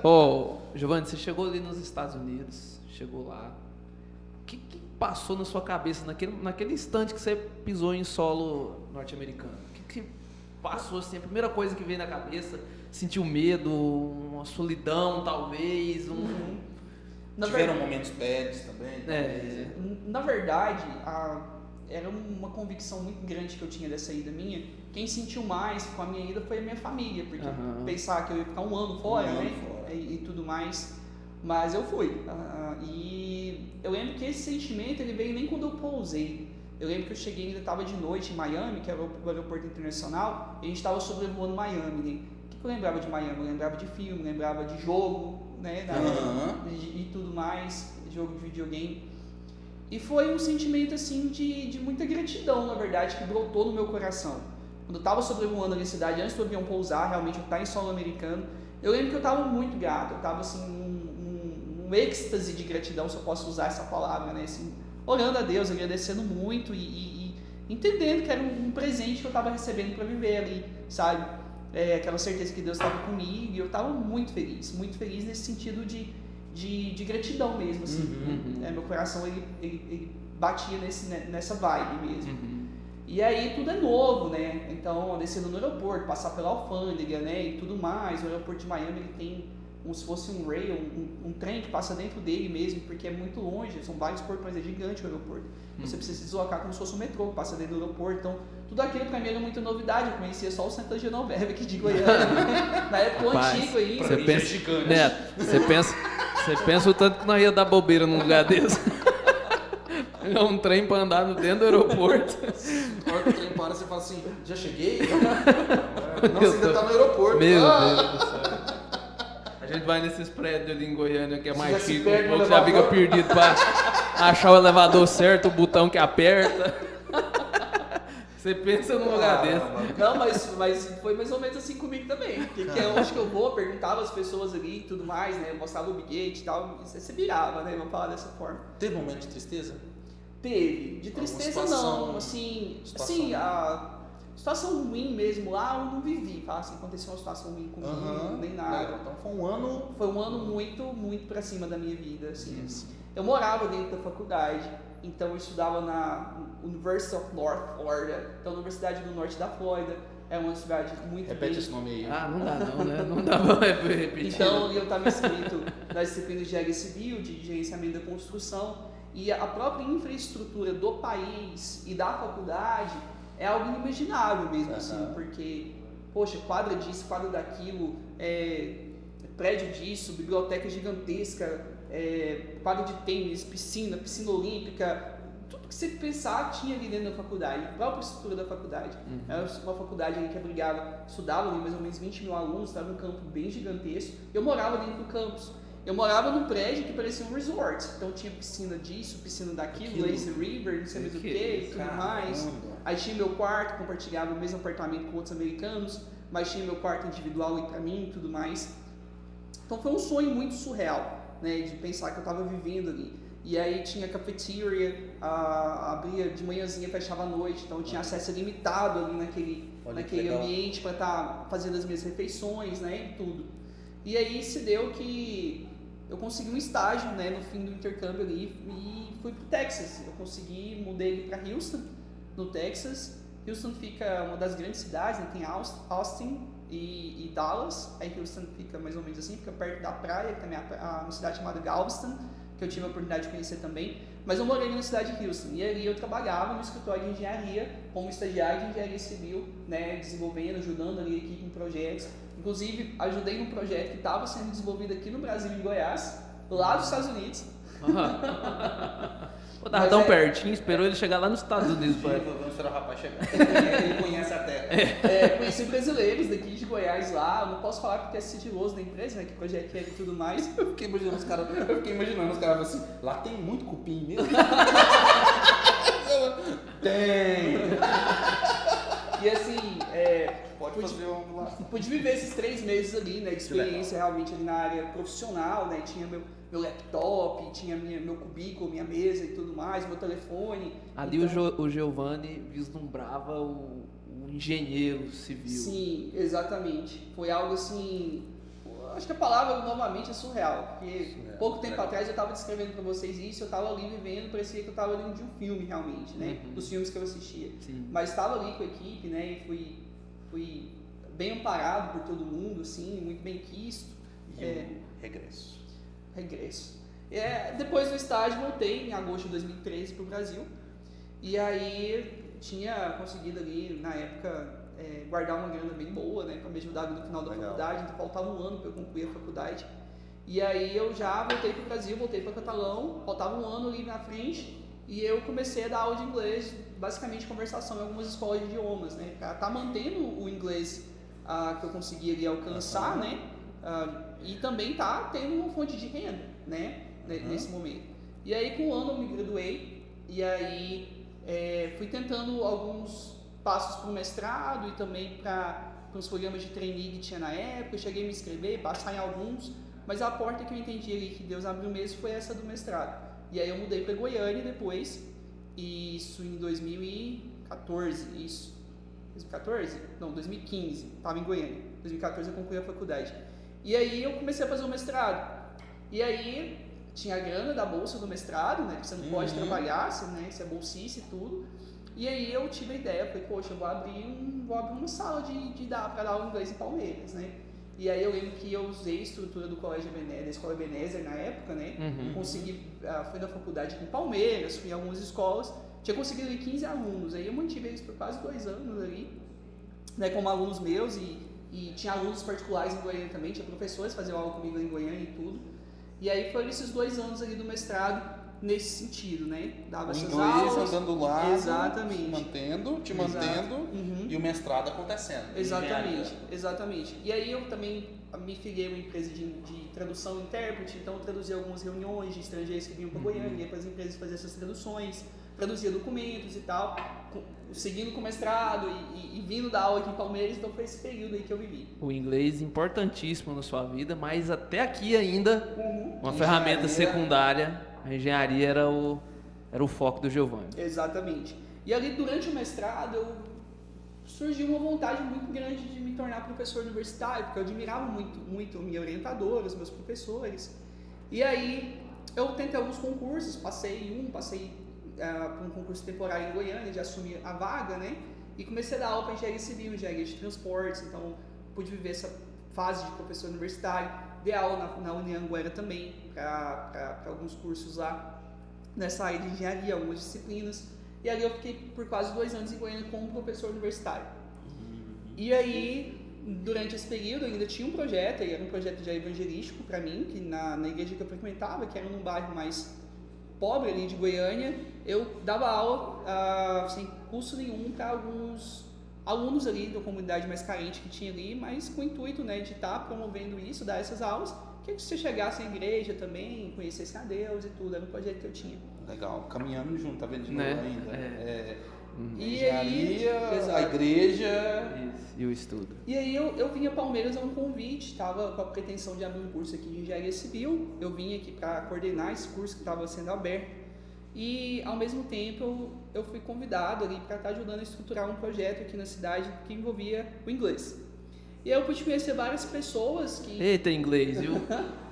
Ô, Giovanni, você chegou ali nos Estados Unidos, chegou lá. O que passou na sua cabeça naquele instante que você pisou em solo norte-americano? O que passou assim? A primeira coisa que veio na cabeça, sentiu medo, uma solidão talvez, Tiveram momentos bads também? Na verdade, era uma convicção muito grande que eu tinha dessa ida minha. Quem sentiu mais com a minha ida foi a minha família, porque pensar que eu ia ficar um ano fora, e tudo mais. Mas eu fui. E eu lembro que esse sentimento ele veio nem quando eu pousei. Eu lembro que eu cheguei, ainda estava de noite em Miami, que era o aeroporto internacional, e a gente estava sobrevoando Miami, né? O que eu lembrava de Miami? Eu lembrava de filme, lembrava de jogo, né? E tudo mais, jogo de videogame. E foi um sentimento assim de muita gratidão, na verdade, que brotou no meu coração. Quando eu estava sobrevoando a cidade, antes do avião pousar, realmente eu estar em solo americano, eu lembro que eu estava muito grato, eu estava assim, um êxtase de gratidão, se eu posso usar essa palavra, né? Assim, orando a Deus, agradecendo muito e entendendo que era um presente que eu estava recebendo para viver ali, sabe? Aquela certeza que Deus estava comigo, e eu estava muito feliz nesse sentido de gratidão mesmo, assim. Meu coração ele batia nessa vibe mesmo. E aí tudo é novo, né? Então, descendo no aeroporto, passar pela alfândega, né? E tudo mais. O aeroporto de Miami ele tem como se fosse um rail, um trem que passa dentro dele mesmo, porque é muito longe, são vários portões, é gigante o aeroporto. Você precisa se deslocar como se fosse um metrô que passa dentro do aeroporto. Então, tudo aquilo pra mim era muita novidade. Eu conhecia só o Santa Genoveva aqui de Goiânia, na época antigo ainda. Você pensa, gigante. Neto, você pensa o tanto que nós ia dar bobeira num lugar desse. É um trem pra andar dentro do aeroporto. Na hora que o trem para, você fala assim, já cheguei? Não, você ainda tá no aeroporto. Meu Deus do céu. A gente vai nesses prédios ali em Goiânia, que é mais chique, um pouco já fica perdido pra achar o elevador certo, o botão que aperta. Você pensa num lugar desse. Não, mas foi mais ou menos assim comigo também. Que é onde que eu vou, perguntava as pessoas ali e tudo mais, né? Mostrava o bilhete e tal. Você virava, né? Vamos falar dessa forma. Teve momento de tristeza? Teve. De tristeza não, assim... Sim, a situação ruim mesmo lá eu não vivi, tá? Assim, aconteceu uma situação ruim comigo, nem nada. Então foi um ano... Foi um ano muito, muito pra cima da minha vida, assim. Eu morava dentro da faculdade, então eu estudava na University of North Florida, então a Universidade do Norte da Flórida. É uma cidade muito... Repete esse nome aí. Ah, não dá não, né? Não dá pra repetir. Então eu estava inscrito nas disciplinas de engenharia civil, de gerenciamento da construção, e a própria infraestrutura do país e da faculdade é algo inimaginável mesmo, assim, porque, poxa, quadra disso, quadra daquilo, prédio disso, biblioteca gigantesca, quadra de tênis, piscina olímpica, tudo que que você pensar tinha ali dentro da faculdade, a própria estrutura da faculdade. Era uma faculdade ali que abrigava, estudava ali mais ou menos 20 mil alunos, estava num campo bem gigantesco. Eu morava dentro do campus. Eu morava num prédio que parecia um resort. Então tinha piscina disso, piscina daquilo, lazy river, não sei mais o que e tudo mais. Aí tinha meu quarto, compartilhava o mesmo apartamento com outros americanos, mas tinha meu quarto individual ali pra mim e tudo mais. Então foi um sonho muito surreal, né, de pensar que eu estava vivendo ali. E aí tinha cafeteria, abria de manhãzinha, fechava à noite, então eu tinha acesso limitado ali naquele ambiente para estar fazendo as minhas refeições, né, e tudo. E aí se deu que eu consegui um estágio, né, no fim do intercâmbio ali e fui pro Texas. Eu mudei para Houston, no Texas. Houston fica uma das grandes cidades, né, tem Austin e Dallas. Aí Houston fica mais ou menos assim, fica perto da praia, que também é uma cidade chamada Galveston, que eu tive a oportunidade de conhecer também, mas eu morei na cidade de Houston, e ali eu trabalhava no escritório de engenharia, como estagiário de engenharia civil, né, desenvolvendo, ajudando ali a equipe em projetos. Inclusive, ajudei num projeto que estava sendo desenvolvido aqui no Brasil, em Goiás, lá dos Estados Unidos. Tava tão pertinho, esperou ele chegar lá nos Estados Unidos. Vamos esperar o rapaz chegar. Ele conhece a terra. Conheci brasileiros daqui de Goiás lá. Eu não posso falar porque é sigiloso da empresa, né? Que projeto é e tudo mais. Eu fiquei imaginando os caras assim, lá tem muito cupim mesmo. Tem! E assim, pude viver esses 3 meses ali, né? De experiência realmente ali na área profissional, né? Tinha meu laptop, tinha meu cubículo, minha mesa e tudo mais, meu telefone. Ali então, o Giovanni vislumbrava o engenheiro civil. Sim, exatamente. Foi algo assim, acho que a palavra novamente é surreal, porque pouco tempo atrás eu estava descrevendo para vocês isso, eu estava ali vivendo, parecia que eu estava dentro de um filme realmente, né? Dos filmes que eu assistia. Sim. Mas estava ali com a equipe, né? E fui bem amparado por todo mundo, assim, muito bem quisto. E regresso. Depois do estágio voltei em agosto de 2013 para o Brasil, e aí tinha conseguido ali na época guardar uma grana bem boa, né, para me ajudar no final da faculdade. Então faltava um ano para eu concluir a faculdade, e aí eu já voltei para o Brasil, voltei para Catalão, faltava um ano ali na frente, e eu comecei a dar aula de inglês, basicamente conversação em algumas escolas de idiomas, né, para estar mantendo o inglês que eu consegui ali alcançar, né, e também tá tendo uma fonte de renda, né, nesse momento. E aí com um ano eu me graduei, e aí fui tentando alguns passos para o mestrado e também para os programas de trainee que tinha na época. Eu cheguei a me inscrever, passar em alguns, mas a porta que eu entendi ali que Deus abriu mesmo foi essa do mestrado. E aí eu mudei para Goiânia depois, isso em 2014, 2014? Não, 2015, estava em Goiânia. 2014 eu concluí a faculdade. E aí eu comecei a fazer o mestrado. E aí tinha a grana da bolsa do mestrado, né? Que você não pode trabalhar, você é bolsista e tudo. E aí eu tive a ideia, falei, poxa, eu vou abrir uma sala para dar aula de inglês em Palmeiras, né? E aí eu lembro que eu usei a estrutura do Colégio Ebenezer, da Escola Ebenezer na época, né? Consegui, fui na faculdade aqui em Palmeiras, fui em algumas escolas, tinha conseguido ali 15 alunos. Aí eu mantive eles por quase 2 anos ali, né? Como alunos meus e tinha alunos particulares em Goiânia também, tinha professores que faziam aula comigo em Goiânia e tudo. E aí foram esses 2 anos ali do mestrado nesse sentido, né? Dava essas aulas. Andando lá, exatamente. te mantendo e o mestrado acontecendo. Exatamente. E aí eu também me filiei a uma empresa de tradução e intérprete, então eu traduzia algumas reuniões de estrangeiros que vinham para Goiânia, ia para as empresas fazer essas traduções, traduzia documentos e tal, seguindo com o mestrado e vindo dar aula aqui em Palmeiras. Então foi esse período aí que eu vivi. O inglês importantíssimo na sua vida, mas até aqui ainda uma ferramenta secundária. A engenharia era o foco do Giovanni. Exatamente. E ali durante o mestrado surgiu uma vontade muito grande de me tornar professor universitário, porque eu admirava muito a minha orientadora, os meus professores. E aí eu tentei alguns concursos, passei por um concurso temporário em Goiânia, de assumir a vaga, né? E comecei a dar aula para engenharia civil, engenharia de transportes, então pude viver essa fase de professor universitário. Dei aula na Unianguera também, para alguns cursos lá, nessa área de engenharia, algumas disciplinas. E ali eu fiquei por quase 2 anos em Goiânia como professor universitário. E aí, durante esse período, eu ainda tinha um projeto, era um projeto já evangelístico para mim, que na igreja que eu frequentava, que era num bairro mais pobre ali de Goiânia, eu dava aula sem custo nenhum para alguns alunos ali da comunidade mais carente que tinha ali, mas com o intuito, né, de estar promovendo isso, dar essas aulas, que você chegasse à igreja também, conhecesse a Deus e tudo, era um projeto que eu tinha. Legal, caminhando junto, tá vendo de novo Né? ainda? E Engenharia, aí, a igreja... Isso. E o estudo. E aí eu vim a Palmeiras a um convite, estava com a pretensão de abrir um curso aqui de Engenharia Civil, eu vim aqui para coordenar esse curso que estava sendo aberto e ao mesmo tempo eu fui convidado ali para estar ajudando a estruturar um projeto aqui na cidade que envolvia o inglês. E aí eu pude conhecer várias pessoas que... Eita, inglês, viu?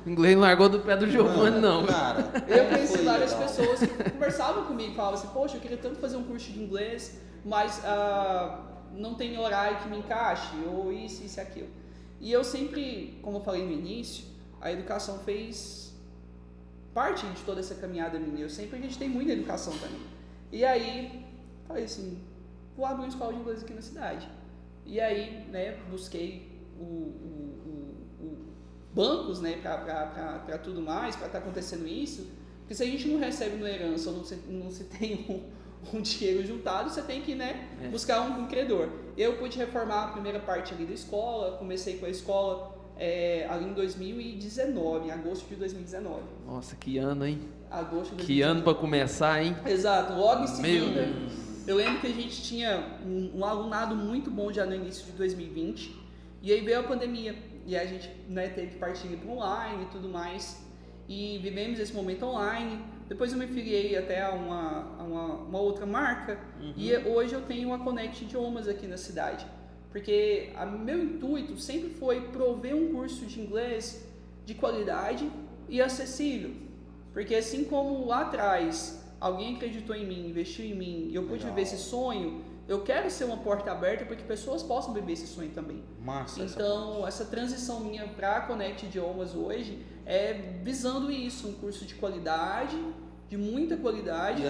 O inglês não largou do pé do Giovanni, não. Cara, Eu conheci foi várias legal. pessoas que conversavam comigo, falavam assim, poxa, eu queria tanto fazer um curso de inglês, mas não tem horário que me encaixe, ou isso e aquilo. E eu sempre, como eu falei no início, a educação fez parte de toda essa caminhada minha. Eu sempre acreditei muito na educação também. E aí, falei assim, vou abrir uma escola de inglês aqui na cidade. E aí, né, busquei bancos, né, para tudo mais, para estar acontecendo isso, porque se a gente não recebe no herança ou não se tem um dinheiro juntado, você tem que, né, buscar um credor. Eu pude reformar a primeira parte ali da escola, comecei com a escola ali em 2019, em agosto de 2019. Nossa, que ano, hein? Agosto de 2019. Que ano pra começar, hein? Exato, logo em seguida. Meu Deus. Eu lembro que a gente tinha um alunado muito bom já no início de 2020, e aí veio a pandemia, e a gente, né, teve que partir para online e tudo mais, e vivemos esse momento online. Depois eu me filiei até a uma outra marca, e hoje eu tenho a Connect Idiomas aqui na cidade, porque meu intuito sempre foi prover um curso de inglês de qualidade e acessível, porque assim como lá atrás alguém acreditou em mim, investiu em mim, e eu pude viver esse sonho, eu quero ser uma porta aberta para que pessoas possam viver esse sonho também. Massa. Então, essa transição minha para a Connect Idiomas hoje é visando isso, um curso de qualidade, de muita qualidade,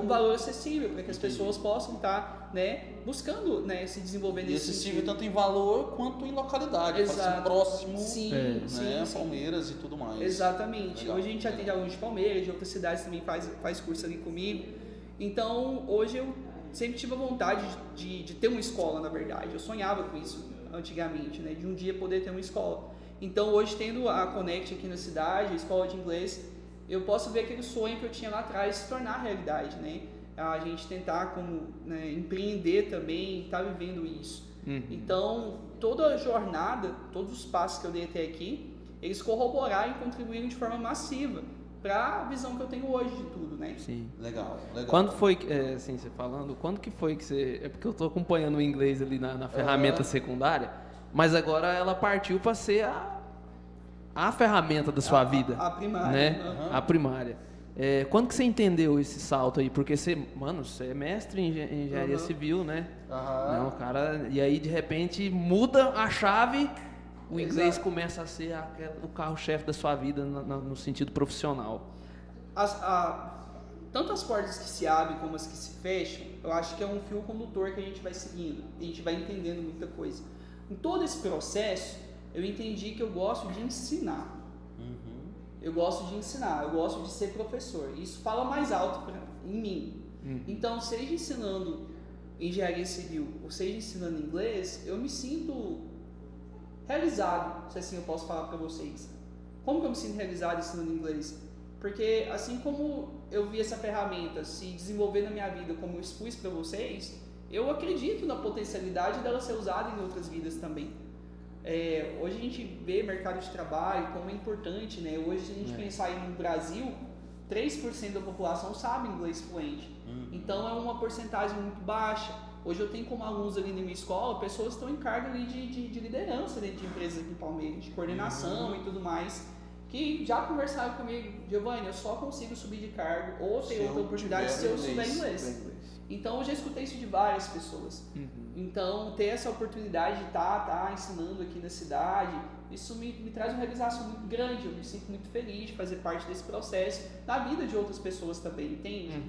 um valor acessível, para que as pessoas possam estar, né, buscando, né, se desenvolver nesse acessível sentido. tanto em valor quanto em localidade, Exato. próximo, Sim, né, sim. Palmeiras e tudo mais. Exatamente. Legal. Hoje a gente atende alunos de Palmeiras, de outras cidades também faz curso ali comigo. Então, hoje eu sempre tive a vontade de ter uma escola, na verdade. Eu sonhava com isso antigamente, né, de um dia poder ter uma escola. Então, hoje, tendo a Connect aqui na cidade, a escola de inglês, eu posso ver aquele sonho que eu tinha lá atrás se tornar realidade, né? A gente tentar né, empreender também, estar vivendo isso. Então, toda a jornada, todos os passos que eu dei até aqui, eles corroboraram e contribuíram de forma massiva para a visão que eu tenho hoje de tudo, né? Sim. Legal. Quando foi, assim, você falando, quando que foi que você... É porque eu tô acompanhando o inglês ali na ferramenta secundária, mas agora ela partiu para ser a ferramenta da sua vida. A primária. Né? A primária. Quando que você entendeu esse salto aí? Porque você é mestre em engenharia civil, né? Não, cara, e aí de repente muda a chave, o inglês começa a ser o carro-chefe da sua vida no sentido profissional. Tanto as portas que se abrem como as que se fecham, eu acho que é um fio condutor que a gente vai seguindo, a gente vai entendendo muita coisa. Em todo esse processo, eu entendi que eu gosto de ensinar. Eu gosto de ensinar, eu gosto de ser professor. Isso fala mais alto em mim. Então, seja ensinando engenharia civil ou seja ensinando inglês, eu me sinto realizado, se assim eu posso falar para vocês. Como que eu me sinto realizado ensinando inglês? Porque assim como eu vi essa ferramenta se desenvolver na minha vida, como eu expus para vocês, eu acredito na potencialidade dela ser usada em outras vidas também. Hoje a gente vê mercado de trabalho como é importante, né? Hoje, se a gente pensar aí no Brasil, 3% da população sabe inglês fluente. Então é uma porcentagem muito baixa. Hoje eu tenho como alunos ali na minha escola pessoas que estão em cargo ali de liderança dentro de empresas aqui em Palmeiras, de coordenação e tudo mais, que já conversaram comigo: Giovanni, eu só consigo subir de cargo ou ter outra oportunidade se eu souber inglês. Então eu já escutei isso de várias pessoas. Então ter essa oportunidade de estar ensinando aqui na cidade, isso me traz uma realização muito grande. Eu me sinto muito feliz de fazer parte desse processo na vida de outras pessoas também, entende?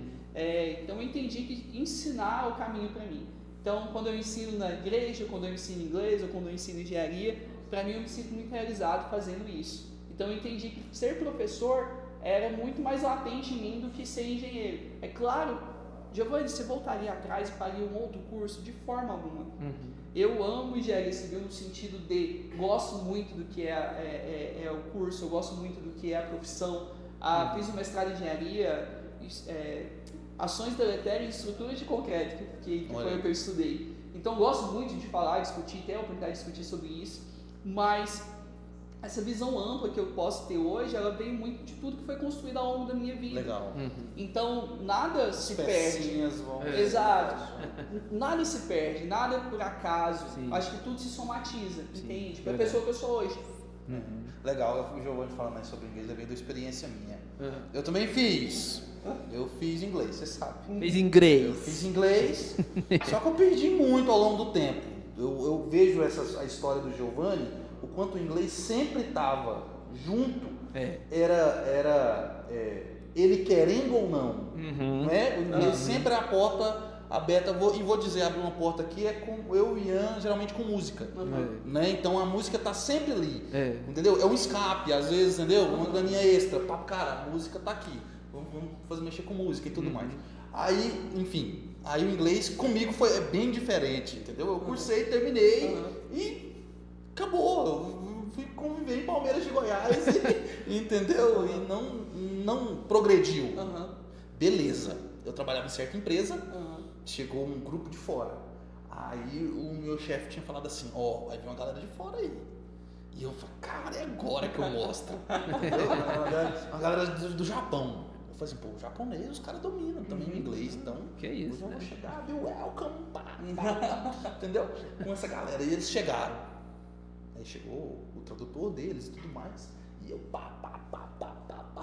Então eu entendi que ensinar é o caminho para mim. Então quando eu ensino na igreja, quando eu ensino inglês ou quando eu ensino engenharia, para mim eu me sinto muito realizado fazendo isso. Então eu entendi que ser professor era muito mais latente em mim do que ser engenheiro. É claro, Giovanni, você voltaria atrás e faria um outro curso? De forma alguma. Eu amo engenharia civil no sentido de gosto muito do que é o curso, eu gosto muito do que é a profissão. Fiz um mestrado em engenharia, ações deletérias e estruturas de concreto, que foi o que eu estudei. Então gosto muito de falar, discutir, ter a oportunidade de discutir sobre isso, mas essa visão ampla que eu posso ter hoje, ela veio muito de tudo que foi construído ao longo da minha vida. Legal. Então, nada se perde. Vão... Exato. Nada se perde, nada é por acaso. Acho que tudo se somatiza, entende? Para a pessoa que eu sou hoje. Legal, o Giovanni fala mais sobre inglês, é bem da experiência minha. Eu também fiz. Eu fiz inglês, você sabe. Fiz inglês. Eu fiz inglês, só que eu perdi muito ao longo do tempo. Eu vejo a história do Giovanni, o quanto o inglês sempre estava junto, era ele querendo ou não, né? O inglês sempre é a porta aberta, vou dizer, abrir uma porta aqui é com eu e Ian, geralmente com música, né? Então a música tá sempre ali, entendeu? É um escape, às vezes, entendeu? Uma graninha extra, cara, a música tá aqui, vamos mexer com música e tudo mais. Aí, enfim, aí o inglês comigo é bem diferente, entendeu? Eu cursei, terminei e acabou, eu fui conviver em Palmeiras de Goiás, entendeu? E não progrediu. Beleza, eu trabalhava em certa empresa, chegou um grupo de fora, aí o meu chefe tinha falado assim, vai vir uma galera de fora aí. E eu falei, cara, é agora que eu mostro. Uma galera do Japão. Eu falei assim, pô, o japonês, os caras dominam também o inglês, então que isso, eu vou chegar, welcome, entendeu? Com essa galera, e eles chegaram. Aí chegou o tradutor deles e tudo mais, e eu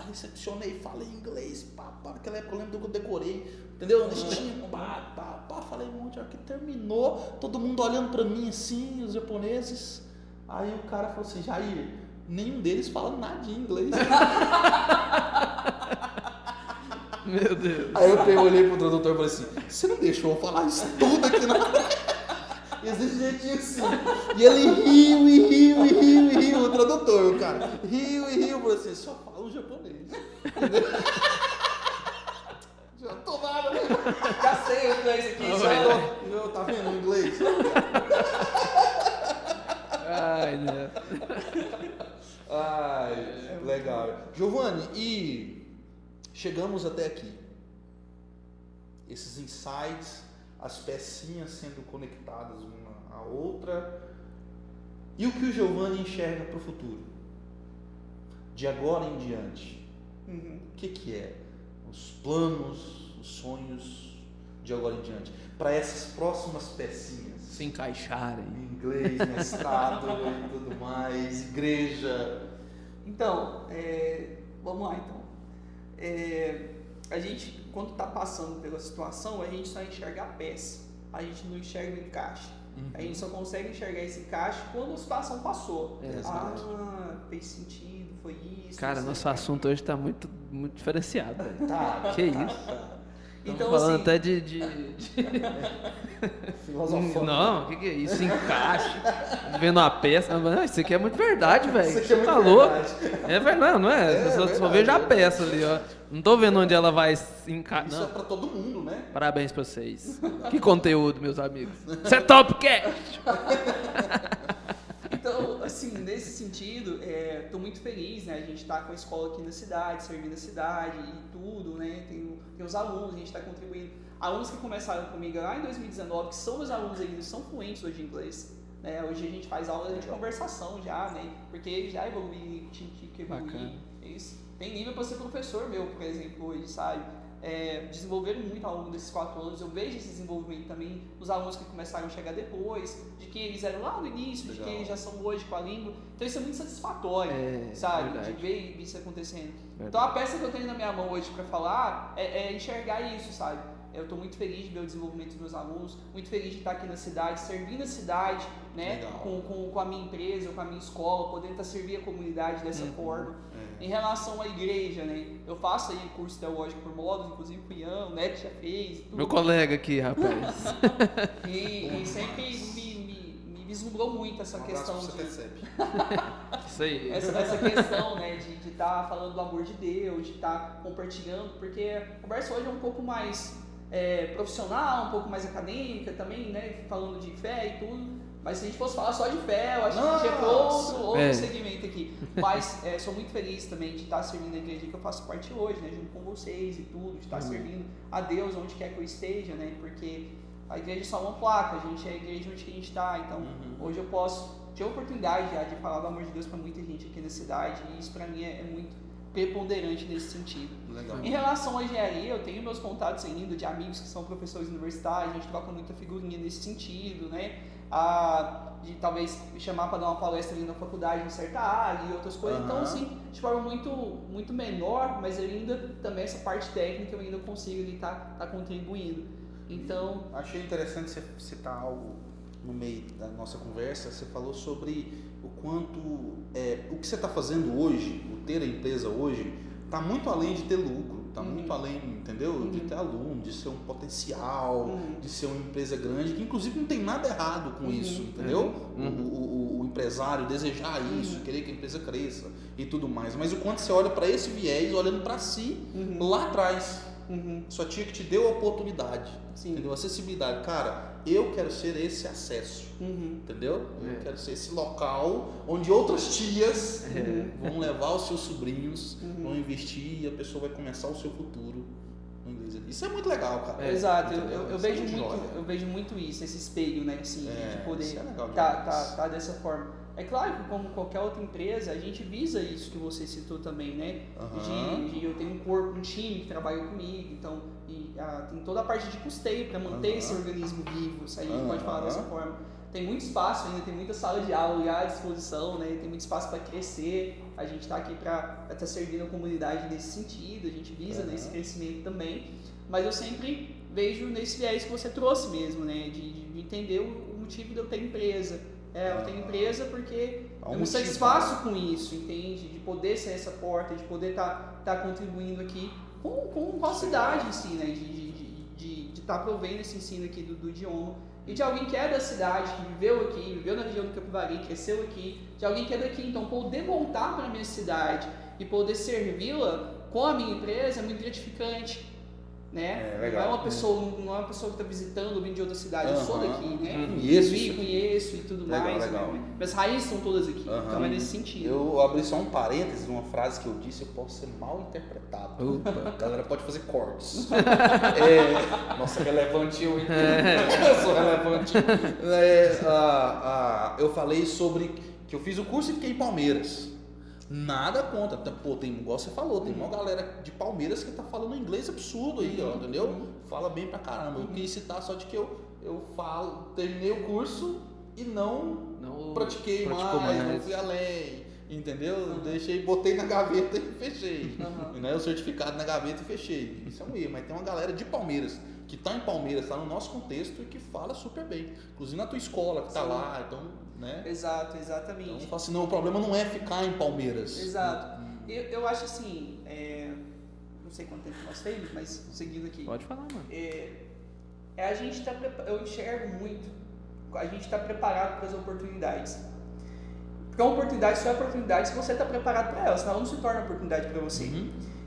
recepcionei, falei inglês, naquela época eu lembro que eu decorei, entendeu? Falei um monte, a hora que terminou, todo mundo olhando pra mim assim, os japoneses, aí o cara falou assim, Jair, nenhum deles fala nada de inglês. Meu Deus. Aí eu olhei pro tradutor e falei assim, você não deixou eu falar isso tudo aqui na... Esse jeitinho assim. E ele riu, o tradutor, o cara. Riu, falou assim, só fala o japonês. Já tô nada, né? Já sei o inglês aqui, tá vendo o inglês? Ai, legal. Giovanni, e chegamos até aqui. Esses insights, as pecinhas sendo conectadas uma à outra. E o que o Giovanni enxerga para o futuro? De agora em diante. O que é? Os planos, os sonhos de agora em diante. Para essas próximas pecinhas. Se encaixarem. Inglês, mestrado e tudo mais, igreja. Então, vamos lá então. A gente, quando está passando pela situação, a gente só enxerga a peça, a gente não enxerga o encaixe. A gente só consegue enxergar esse encaixe quando a situação passou. Fez sentido, foi isso. Cara, nosso assunto hoje está muito, muito diferenciado. Tá. Que isso? Então, falando assim, até de... Filosofando. Não, o que é isso? Encaixe. Vendo a peça. Não, isso aqui é muito verdade, velho. Isso aqui é muito tá louco. verdade. É verdade, não é? Eu só vejo a peça ali, ó. Não tô vendo onde ela vai encaixar. Isso é pra todo mundo, né? Parabéns pra vocês. Que conteúdo, meus amigos. Isso é Topcast! Então, assim, nesse sentido, estou muito feliz, né? A gente está com a escola aqui na cidade, servindo a cidade e tudo, né? Tem os alunos, a gente está contribuindo. Alunos que começaram comigo lá em 2019, que são meus alunos ainda, são fluentes hoje em inglês. Né? Hoje a gente faz aula de conversação já, né? Porque eles já evoluíram, tinha que evoluir. Isso. Tem nível para ser professor meu, por exemplo, hoje, sabe? Desenvolveram muito ao longo desses 4 anos. Eu vejo esse desenvolvimento também nos alunos que começaram a chegar depois, de que eles eram lá no início, de que eles já são hoje com a língua. Então isso é muito satisfatório, sabe? Verdade. De ver isso acontecendo. Verdade. Então a peça que eu tenho na minha mão hoje para falar é enxergar isso, sabe? Eu estou muito feliz de ver o desenvolvimento dos meus alunos, muito feliz de estar aqui na cidade, servindo a cidade, né? Com a minha empresa, com a minha escola, podendo estar servindo a comunidade dessa forma. Em relação à igreja, né? Eu faço aí curso teológico por módulos, inclusive com o Ian, o Neto já fez. Tudo. Meu colega aqui, rapaz. E sempre me vislumbrou muito essa questão de... Isso aí. Essa questão, né, de estar falando do amor de Deus, de estar compartilhando, porque a conversa hoje é um pouco mais profissional, um pouco mais acadêmica também, né, falando de fé e tudo. Mas se a gente fosse falar só de fé, eu acho que a gente ia para outro segmento aqui. Mas sou muito feliz também de estar servindo a igreja que eu faço parte hoje, né, junto com vocês e tudo, de estar servindo a Deus onde quer que eu esteja, né, porque a igreja é só uma placa, a gente é a igreja onde que a gente está. Então, hoje eu posso ter a oportunidade já de falar do amor de Deus para muita gente aqui na cidade, e isso para mim é muito preponderante nesse sentido. Legal. Em relação à engenharia, eu tenho meus contatos ainda de amigos que são professores universitários, a gente troca muita figurinha nesse sentido, né? De talvez me chamar para dar uma palestra ali na faculdade em certa área e outras coisas. Então, assim, de forma muito, muito menor, mas ainda também essa parte técnica eu ainda consigo ali tá contribuindo. Então, achei interessante você citar algo no meio da nossa conversa. Você falou sobre o quanto o que você está fazendo hoje, o ter a empresa hoje, está muito além de ter lucro. Está muito além, entendeu? De ter aluno, de ser um potencial, de ser uma empresa grande, que inclusive não tem nada errado com isso, entendeu? O empresário desejar isso, querer que a empresa cresça e tudo mais. Mas o quanto você olha para esse viés, olhando para si, lá atrás, sua tia que te deu a oportunidade, entendeu? Acessibilidade. Cara, eu quero ser esse acesso, entendeu? Eu quero ser esse local onde outras tias vão levar os seus sobrinhos, vão investir e a pessoa vai começar o seu futuro no inglês. Isso é muito legal, cara. Exato, eu vejo muito isso, esse espelho, né? Assim, de poder tá dessa forma. É claro que, como qualquer outra empresa, a gente visa isso que você citou também, né? De eu tenho um corpo, um time que trabalha comigo, então tem toda a parte de custeio para manter esse organismo vivo, se a gente pode falar dessa forma. Tem muito espaço ainda, tem muita sala de aula à disposição, né? Tem muito espaço para crescer. A gente está aqui para estar servindo a comunidade nesse sentido, a gente visa nesse crescimento também. Mas eu sempre vejo nesse viés que você trouxe mesmo, né? De entender o motivo de eu ter empresa. Eu tenho empresa porque eu me satisfaço com isso, entende? De poder ser essa porta, de poder tá contribuindo aqui com a cidade em si, né? De estar provendo esse ensino aqui do idioma. E de alguém que é da cidade, que viveu na região do Capivari, cresceu aqui, de alguém que é daqui, então poder voltar para a minha cidade e poder servi-la com a minha empresa é muito gratificante. Né? Legal. Não é uma pessoa que está visitando ou vindo de outra cidade, eu sou daqui, né? Conheço e tudo mais. Legal. Né? Minhas raízes são todas aqui, então é nesse sentido. Eu abri só um parênteses, uma frase que eu disse, eu posso ser mal interpretado. A galera pode fazer cortes. Nossa, relevante eu sou relevante. Eu falei sobre que eu fiz o curso e fiquei em Palmeiras. Nada contra, tem, igual você falou, tem uma galera de Palmeiras que tá falando inglês absurdo aí, ó, entendeu? Fala bem pra caramba. Eu quis citar só de que eu terminei o curso e não pratiquei mais, não fui além, entendeu? Botei na gaveta e fechei. O certificado na gaveta e fechei. Isso é um erro, mas tem uma galera de Palmeiras que tá em Palmeiras, tá no nosso contexto e que fala super bem. Inclusive na tua escola que tá lá, então, né? Exato, exatamente. Então, assim, não, o problema não é ficar em Palmeiras. Exato. Eu acho assim, não sei quanto tempo nós temos, mas seguindo aqui. Pode falar, mano. A gente eu enxergo muito, a gente está preparado para as oportunidades. Porque uma oportunidade só é oportunidade se você está preparado para ela, senão ela não se torna oportunidade para você.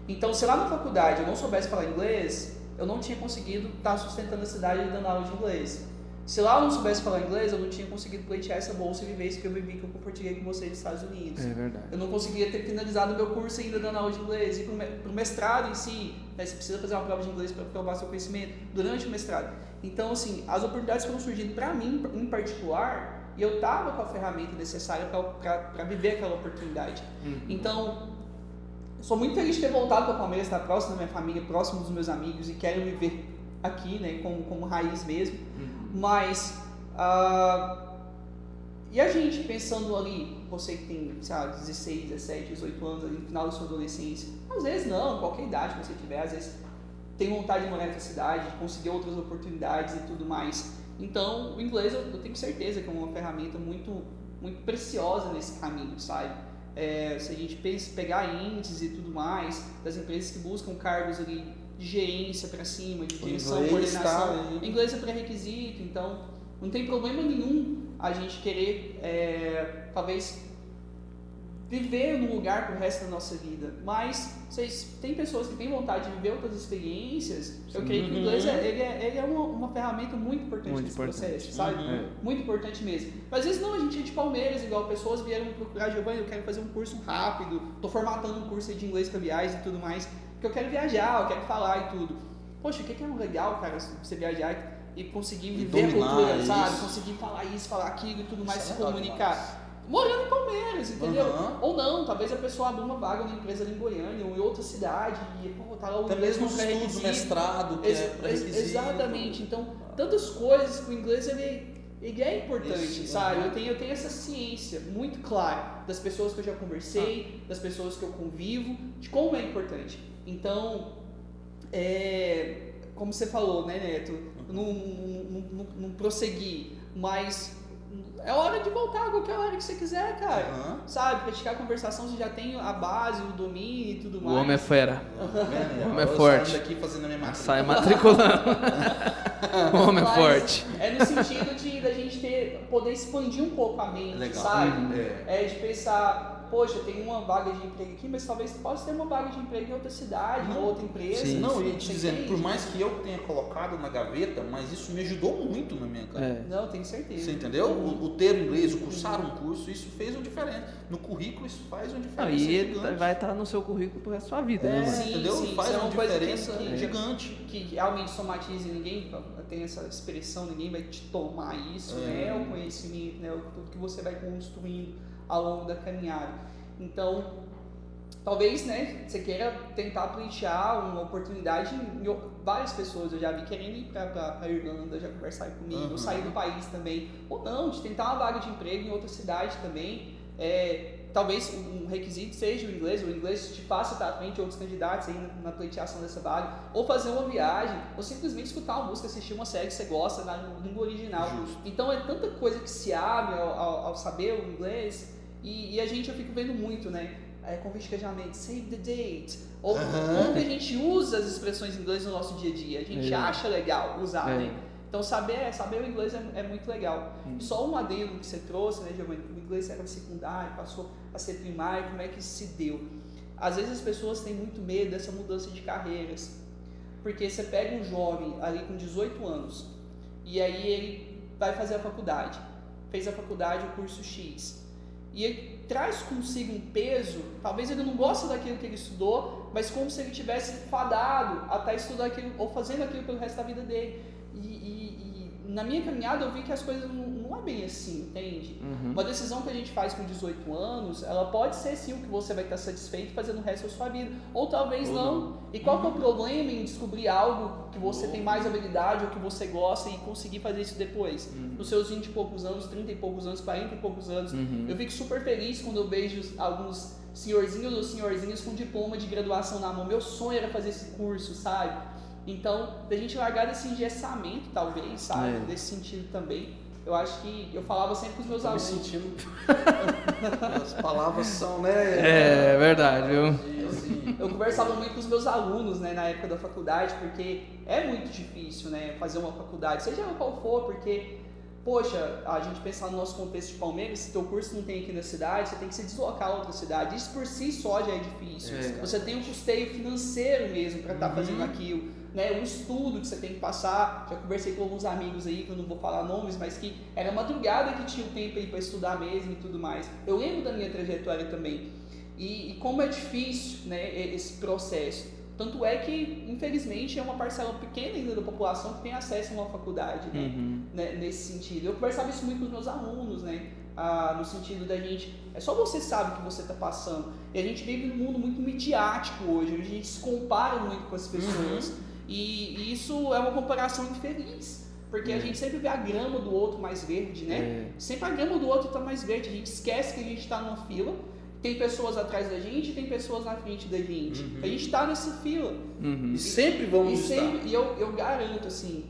Então, se lá na faculdade eu não soubesse falar inglês, eu não tinha conseguido estar sustentando a cidade e dando aula de inglês. Se lá eu não soubesse falar inglês, eu não tinha conseguido pleitear essa bolsa e viver isso que eu vivi, que eu compartilhei com vocês nos Estados Unidos. É verdade. Eu não conseguia ter finalizado o meu curso ainda dando aula de inglês. E para o mestrado em si, né, você precisa fazer uma prova de inglês para provar seu conhecimento durante o mestrado. Então, assim, as oportunidades foram surgindo para mim, em particular, e eu estava com a ferramenta necessária para viver aquela oportunidade. Então, sou muito feliz de ter voltado para o Palmeiras, estar próximo da minha família, próximo dos meus amigos e quero viver aqui, né, como raiz mesmo. Mas, e a gente pensando ali, você que tem, sei lá, 16, 17, 18 anos, ali no final da sua adolescência, às vezes não, qualquer idade que você tiver, às vezes tem vontade de morar em outra cidade, de conseguir outras oportunidades e tudo mais. Então, o inglês eu tenho certeza que é uma ferramenta muito, muito preciosa nesse caminho, sabe? Se a gente pegar índices e tudo mais, das empresas que buscam cargos ali de gerência para cima, de direção, coordenação, inglês é pré-requisito, então não tem problema nenhum a gente querer, talvez, viver num lugar pro resto da nossa vida, mas vocês têm pessoas que têm vontade de viver outras experiências. Eu creio que o inglês ele é uma ferramenta muito importante nesse processo, sabe? Muito importante mesmo. Mas às vezes não, a gente é de Palmeiras, igual pessoas vieram me procurar, Giovanni, eu quero fazer um curso rápido, tô formatando um curso de inglês para viagens e tudo mais, porque eu quero viajar, eu quero falar e tudo. Poxa, o que é legal, cara, você viajar e conseguir viver a cultura, isso. sabe? Conseguir falar isso, falar aquilo e tudo mais, se comunicar. Morando em Palmeiras, entendeu? Ou não, talvez a pessoa abra uma vaga na empresa ali em Goiânia ou em outra cidade e tá lá o até inglês mesmo estudos, mestrado, que é pré-requisito. Exatamente, então tantas coisas que o inglês ele é importante, sabe? Eu tenho essa ciência muito clara das pessoas que eu já conversei, das pessoas que eu convivo, de como é importante. Então, como você falou, né, Neto, não prosseguir, mas é hora de voltar a qualquer hora que você quiser, cara. Sabe? Praticar conversação, você já tem a base, o domínio e tudo mais. O homem é fera. O homem é forte. Aqui fazendo a minha matrícula. Sai matriculando. O homem é forte. É no sentido da gente poder expandir um pouco a mente, sabe? De pensar, poxa, tem uma vaga de emprego aqui, mas talvez possa ter uma vaga de emprego em outra cidade, em outra empresa. Sim. Não, eu ia te dizendo, por mais que eu tenha colocado na gaveta, mas isso me ajudou muito na minha carreira. Não, tenho certeza. Você entendeu? O ter inglês, o cursar um curso, isso fez uma diferença. No currículo isso faz uma diferença gigante. E vai estar no seu currículo pro resto da sua vida, né? Sim, entendeu? Sim, faz uma diferença gigante. Que realmente somatize, ninguém tem essa expressão, ninguém vai te tomar isso, né? O conhecimento, né? Tudo que você vai construindo ao longo da caminhada. Então, talvez, né, você queira tentar pleitear uma oportunidade em várias pessoas. Eu já vi querendo ir para a Irlanda, já conversaram comigo, sair do país também. Ou não, de tentar uma vaga de emprego em outra cidade também. Talvez um requisito seja o inglês te faça estar à frente de outros candidatos aí na pleiteação dessa vaga. Ou fazer uma viagem, ou simplesmente escutar uma música, assistir uma série que você gosta na língua original. Justo. Então, é tanta coisa que se abre ao saber o inglês. E eu fico vendo muito, né? Convite de casamento, save the date. Ou como que a gente usa as expressões em inglês no nosso dia a dia. A gente acha legal usar, né? Então saber o inglês é muito legal. Só um adendo que você trouxe, né, Giovanni? O inglês era secundário, passou a ser primário, como é que isso se deu? Às vezes as pessoas têm muito medo dessa mudança de carreiras. Porque você pega um jovem ali com 18 anos e aí ele vai fazer a faculdade. Fez a faculdade, o curso X. E ele traz consigo um peso, talvez ele não goste daquilo que ele estudou, mas como se ele tivesse fadado a estar estudando aquilo ou fazendo aquilo pelo resto da vida dele. E na minha caminhada eu vi que as coisas não é bem assim, entende? Uma decisão que a gente faz com 18 anos, ela pode ser sim o que você vai estar satisfeito fazendo o resto da sua vida, ou talvez não. E qual que é o problema em descobrir algo que você tem mais habilidade ou que você gosta e conseguir fazer isso depois? Nos seus 20 e poucos anos, 30 e poucos anos, 40 e poucos anos. Eu fico super feliz quando eu vejo alguns senhorzinhos ou senhorzinhas com diploma de graduação na mão. Meu sonho era fazer esse curso, sabe? Então, da gente largar desse engessamento, talvez, sabe? Desse sentido também. Eu acho que eu falava sempre com os meus alunos. Me sentindo. As palavras são, né? É verdade, viu? Eu conversava muito com os meus alunos, né, na época da faculdade, porque é muito difícil, né, fazer uma faculdade, seja qual for, porque, poxa, a gente pensar no nosso contexto de Palmeiras, se teu curso não tem aqui na cidade, você tem que se deslocar a outra cidade. Isso por si só já é difícil. Você tem um custeio financeiro mesmo para estar fazendo aquilo. Né, um estudo que você tem que passar. Já conversei com alguns amigos aí, que eu não vou falar nomes, mas que era madrugada que tinha o tempo aí para estudar mesmo e tudo mais. Eu lembro da minha trajetória também. E como é difícil, né, esse processo. Tanto é que, infelizmente, é uma parcela pequena ainda da população que tem acesso a uma faculdade, né, nesse sentido. Eu conversava isso muito com os meus alunos, né, no sentido da gente... É só você sabe o que você está passando. E a gente vive num mundo muito midiático hoje, a gente se compara muito com as pessoas. E isso é uma comparação infeliz, porque a gente sempre vê a grama do outro mais verde, né? Sempre a grama do outro está mais verde, a gente esquece que a gente está numa fila, tem pessoas atrás da gente e tem pessoas na frente da gente. A gente está nessa fila. E sempre vamos estar. E eu garanto, assim,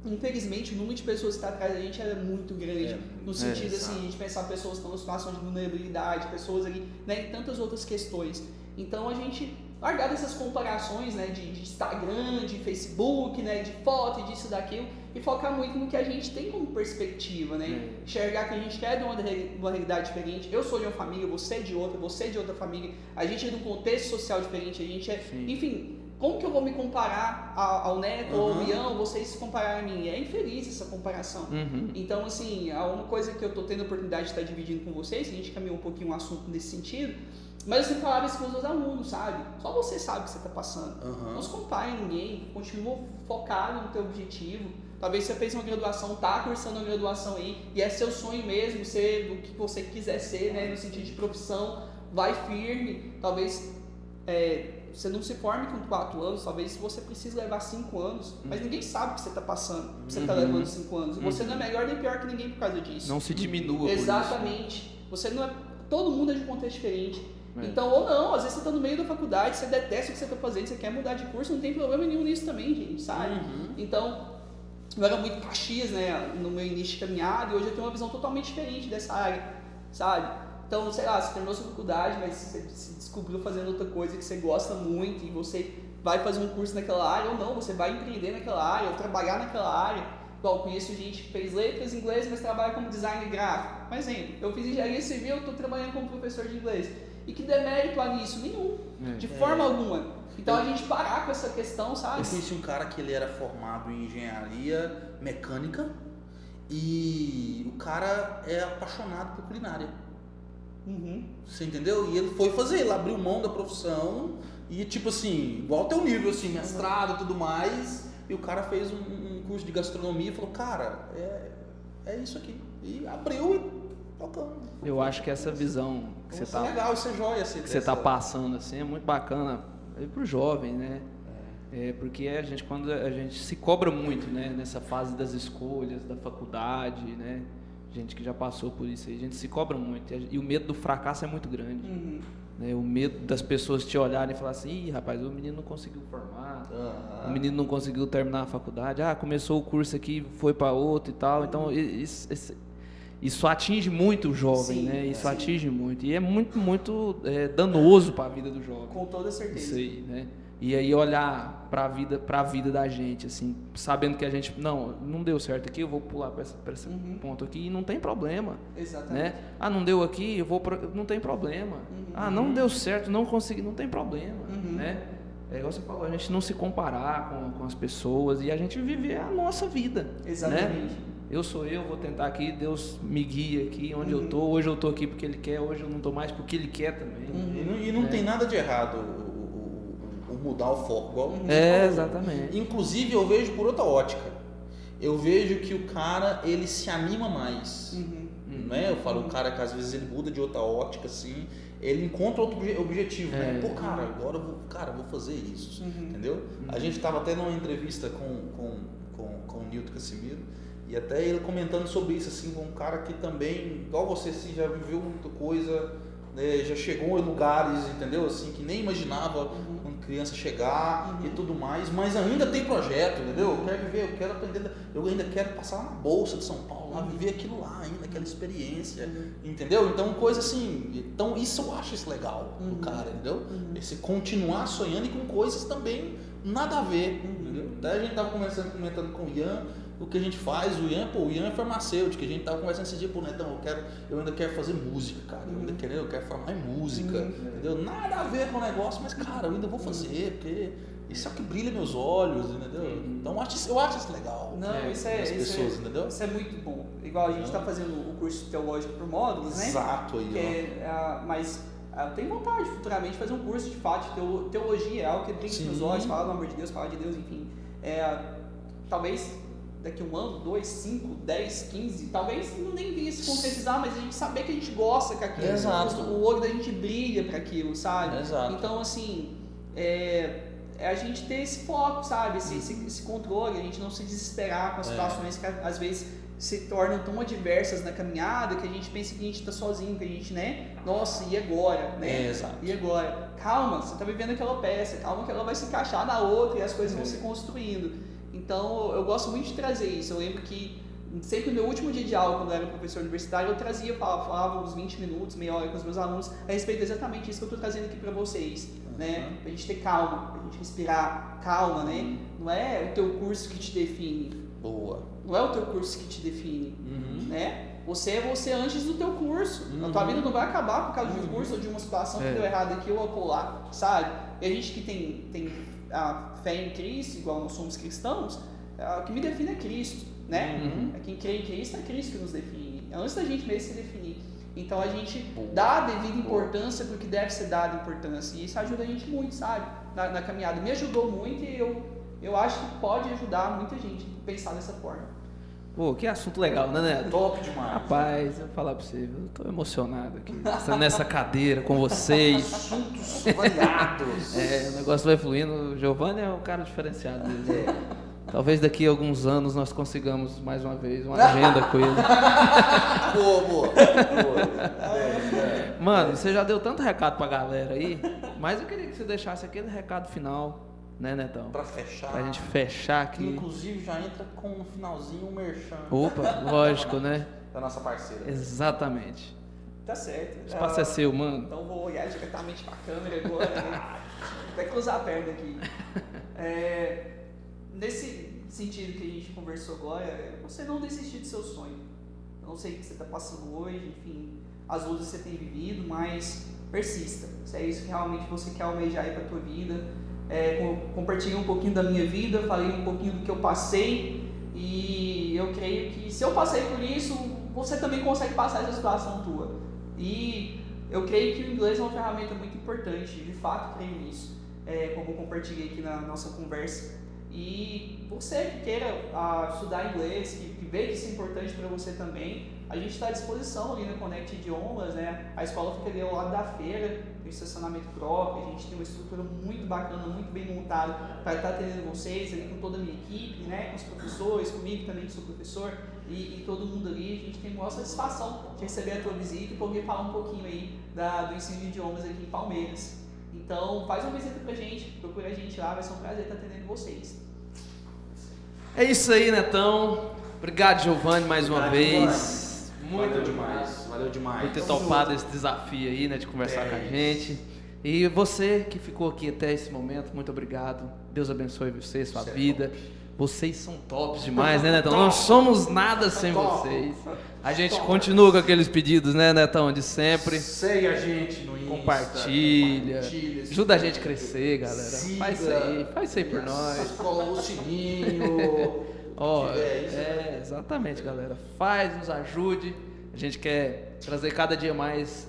infelizmente o número de pessoas que está atrás da gente é muito grande, no sentido assim, de pensar pessoas que estão em situação de vulnerabilidade, pessoas ali, né, e tantas outras questões. Então a gente largar dessas comparações, né, de Instagram, de Facebook, né, de foto, disso, daquilo, e focar muito no que a gente tem como perspectiva, né? Enxergar que a gente é de uma realidade diferente. Eu sou de uma família, você é de outra família, a gente é de um contexto social diferente, a gente é... Enfim, como que eu vou me comparar ao Neto ou ao Ian, vocês se compararem a mim? É infeliz essa comparação. Então, assim, uma coisa que eu tô tendo a oportunidade de estar dividindo com vocês, a gente caminhou um pouquinho o assunto nesse sentido, mas eu sempre falava isso com os meus alunos, sabe? Só você sabe o que você está passando. Não se compare a ninguém, continua focado no teu objetivo. Talvez você fez uma graduação, tá cursando uma graduação aí, e é seu sonho mesmo, ser o que você quiser ser, né? No sentido de profissão, vai firme. Talvez você não se forme com 4 anos, talvez você precise levar 5 anos, mas ninguém sabe o que você está passando, você está levando 5 anos. Você não é melhor nem pior que ninguém por causa disso. Não se diminua. Exatamente. Você não é... Todo mundo é de um contexto diferente. Então, ou não, às vezes você está no meio da faculdade, você detesta o que você está fazendo, você quer mudar de curso, não tem problema nenhum nisso também, gente, sabe? Então, eu era muito Caxias, né, no meu início de caminhada, e hoje eu tenho uma visão totalmente diferente dessa área, sabe? Então, sei lá, você terminou sua faculdade, mas você se descobriu fazendo outra coisa que você gosta muito, e você vai fazer um curso naquela área, ou não, você vai empreender naquela área, ou trabalhar naquela área. Bom, conheço gente que fez letras em inglês, mas trabalha como designer gráfico. Por exemplo, eu fiz engenharia civil, estou trabalhando como professor de inglês. E que demérito há nisso? Nenhum. De forma alguma. Então a gente parar com essa questão, sabe? Eu conheci um cara que ele era formado em engenharia mecânica e o cara é apaixonado por culinária. Você entendeu? E ele foi fazer, ele abriu mão da profissão e tipo assim, igual ao teu nível, assim, mestrado e tudo mais. E o cara fez um curso de gastronomia e falou, cara, é isso aqui. E abriu e tocando. Eu acho que essa visão que você tá... legal, isso é joia. Que você tá passando, assim, é muito bacana pro jovem, né? Porque quando a gente se cobra muito, né? Nessa fase das escolhas, da faculdade, né? Gente que já passou por isso aí, a gente se cobra muito. E o medo do fracasso é muito grande. Né? O medo das pessoas te olharem e falar assim, ih, rapaz, o menino não conseguiu formar, o menino não conseguiu terminar a faculdade, começou o curso aqui, foi para outro e tal. Então, isso atinge muito o jovem, né? Isso atinge muito. E é muito danoso para a vida do jovem. Com toda certeza. Isso aí, né? E aí olhar para a vida da gente, assim, sabendo que a gente, não deu certo aqui, eu vou pular para esse ponto aqui e não tem problema. Exatamente. Né? Não deu aqui, não tem problema. Não deu certo, não consegui, não tem problema. Né? É igual você falou, a gente não se comparar com as pessoas e a gente viver a nossa vida. Exatamente. Né? Eu sou eu, vou tentar aqui, Deus me guia aqui onde eu tô. Hoje eu tô aqui porque Ele quer, hoje eu não tô mais porque Ele quer também. E não tem nada de errado o mudar o foco, igual exatamente. Inclusive eu vejo por outra ótica. Eu vejo que o cara, ele se anima mais. Né? Eu falo, o cara que às vezes ele muda de outra ótica, assim, ele encontra outro objetivo, né? Pô, cara, agora eu vou fazer isso, entendeu? A gente estava até numa entrevista com o Nilton Casimiro, e até ele comentando sobre isso, assim, com um cara que também, igual você, assim, já viveu muita coisa, né? Já chegou em lugares, entendeu? Assim, que nem imaginava quando criança chegar e tudo mais, mas ainda tem projeto, entendeu? Eu quero viver, eu quero aprender, eu ainda quero passar lá na Bolsa de São Paulo, lá, viver aquilo lá ainda, aquela experiência, entendeu? Então, coisa assim, então isso eu acho isso legal do cara, entendeu? Esse continuar sonhando e com coisas também nada a ver, entendeu? Até a gente tava comentando com o Ian, o que a gente faz, o Ian é farmacêutico, a gente tava conversando esse dia, pô, Netão, eu ainda quero fazer música, cara, eu quero formar em música, entendeu? Nada a ver com o negócio, mas, cara, eu ainda vou fazer, porque isso é o que brilha meus olhos, entendeu? Então, eu acho isso legal. Não, isso é muito bom. Igual a gente está fazendo o curso teológico por módulos, né? Exato, aí, mas eu tenho vontade futuramente de fazer um curso de fato de teologia, algo que brilha nos olhos, falar do amor de Deus, falar de Deus, enfim. Talvez daqui 1 ano, 2, 5, 10, 15, talvez não nem venha se concretizar, mas a gente saber que a gente gosta que aquilo, o olho da gente brilha para aquilo, sabe? Exato. Então, assim, a gente ter esse foco, sabe? Esse controle, a gente não se desesperar com as situações que às vezes se tornam tão adversas na caminhada que a gente pensa que a gente está sozinho, que a gente, né? Nossa, e agora? Né? Exato. E agora? Calma, você está vivendo aquela peça, calma que ela vai se encaixar na outra e as coisas vão se construindo. Então, eu gosto muito de trazer isso. Eu lembro que sempre no meu último dia de aula, quando eu era professor universitário, eu trazia, falava uns 20 minutos, meia hora com os meus alunos a respeito exatamente disso que eu estou trazendo aqui para vocês, né? Pra gente ter calma, pra gente respirar calma, né? Não é o teu curso que te define. Boa. Não é o teu curso que te define, né? Você é você antes do teu curso. A tua vida não vai acabar por causa de um curso ou de uma situação que deu errado aqui ou acolá, sabe? E a gente que tem a fé em Cristo, igual nós somos cristãos, o que me define é Cristo, né? Quem crê em Cristo é Cristo que nos define. É antes da gente mesmo se definir. Então a gente dá a devida importância para o que deve ser dado importância. E isso ajuda a gente muito, sabe? Na caminhada. Me ajudou muito e eu acho que pode ajudar muita gente a pensar dessa forma. Pô, que assunto legal, né, Neto? Top demais. Rapaz, eu vou falar pra você, eu tô emocionado aqui, nessa cadeira com vocês. Assuntos variados. O negócio vai fluindo. O Giovanni é um cara diferenciado mesmo. Talvez daqui a alguns anos nós consigamos mais uma vez uma agenda com ele. Boa. Mano, você já deu tanto recado pra galera aí, mas eu queria que você deixasse aquele recado final, né, Netão? Pra fechar. Pra gente fechar Que aqui. inclusive já entra com no finalzinho um merchan. Opa, lógico, né? Da nossa parceira. Exatamente. Tá certo. O espaço é seu, mano. Então vou olhar diretamente pra câmera agora, né? Até cruzar a perna aqui. Nesse sentido que a gente conversou agora, você não desistir do seu sonho. Eu não sei o que você está passando hoje, enfim, as lutas que você tem vivido, mas persista. Se é isso que realmente você quer almejar aí para a tua vida. Compartilhei um pouquinho da minha vida, falei um pouquinho do que eu passei e eu creio que se eu passei por isso, você também consegue passar essa situação tua. E eu creio que o inglês é uma ferramenta muito importante, de fato creio nisso, como eu compartilhei aqui na nossa conversa. E você que queira estudar inglês, que vê que isso é importante para você também, a gente está à disposição ali na Connect Idiomas, né? A escola fica ali ao lado da feira, tem estacionamento próprio, a gente tem uma estrutura muito bacana, muito bem montada para estar atendendo vocês ali com toda a minha equipe, né? Com os professores, comigo também que sou professor e todo mundo ali. A gente tem maior satisfação de receber a tua visita e poder falar um pouquinho aí do ensino de idiomas aqui em Palmeiras. Então, faz uma visita pra gente, procura a gente lá, vai ser um prazer estar atendendo vocês. É isso aí, Netão. Obrigado, Giovanni, mais uma vez. Muito demais. Valeu demais. Por ter topado esse desafio aí, né, de conversar com a gente. E você que ficou aqui até esse momento, muito obrigado. Deus abençoe você, sua vida. Vocês são tops demais, né, Netão? Não somos nada sem vocês. A gente continua com aqueles pedidos, né, Netão, de sempre. Segue a gente no Insta. Compartilha. Ajuda a gente a crescer, galera. Siga, faz isso aí por nós. Coloca o sininho. Exatamente, galera. Nos ajude. A gente quer trazer cada dia mais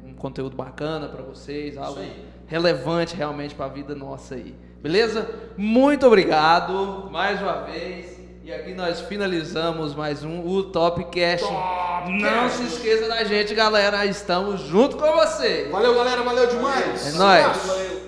um conteúdo bacana para vocês, algo relevante realmente para a vida nossa aí. Beleza? Muito obrigado mais uma vez. E aqui nós finalizamos mais o Topcast. Não se esqueça da gente, galera. Estamos junto com você. Valeu, galera. Valeu demais. É nóis. Valeu.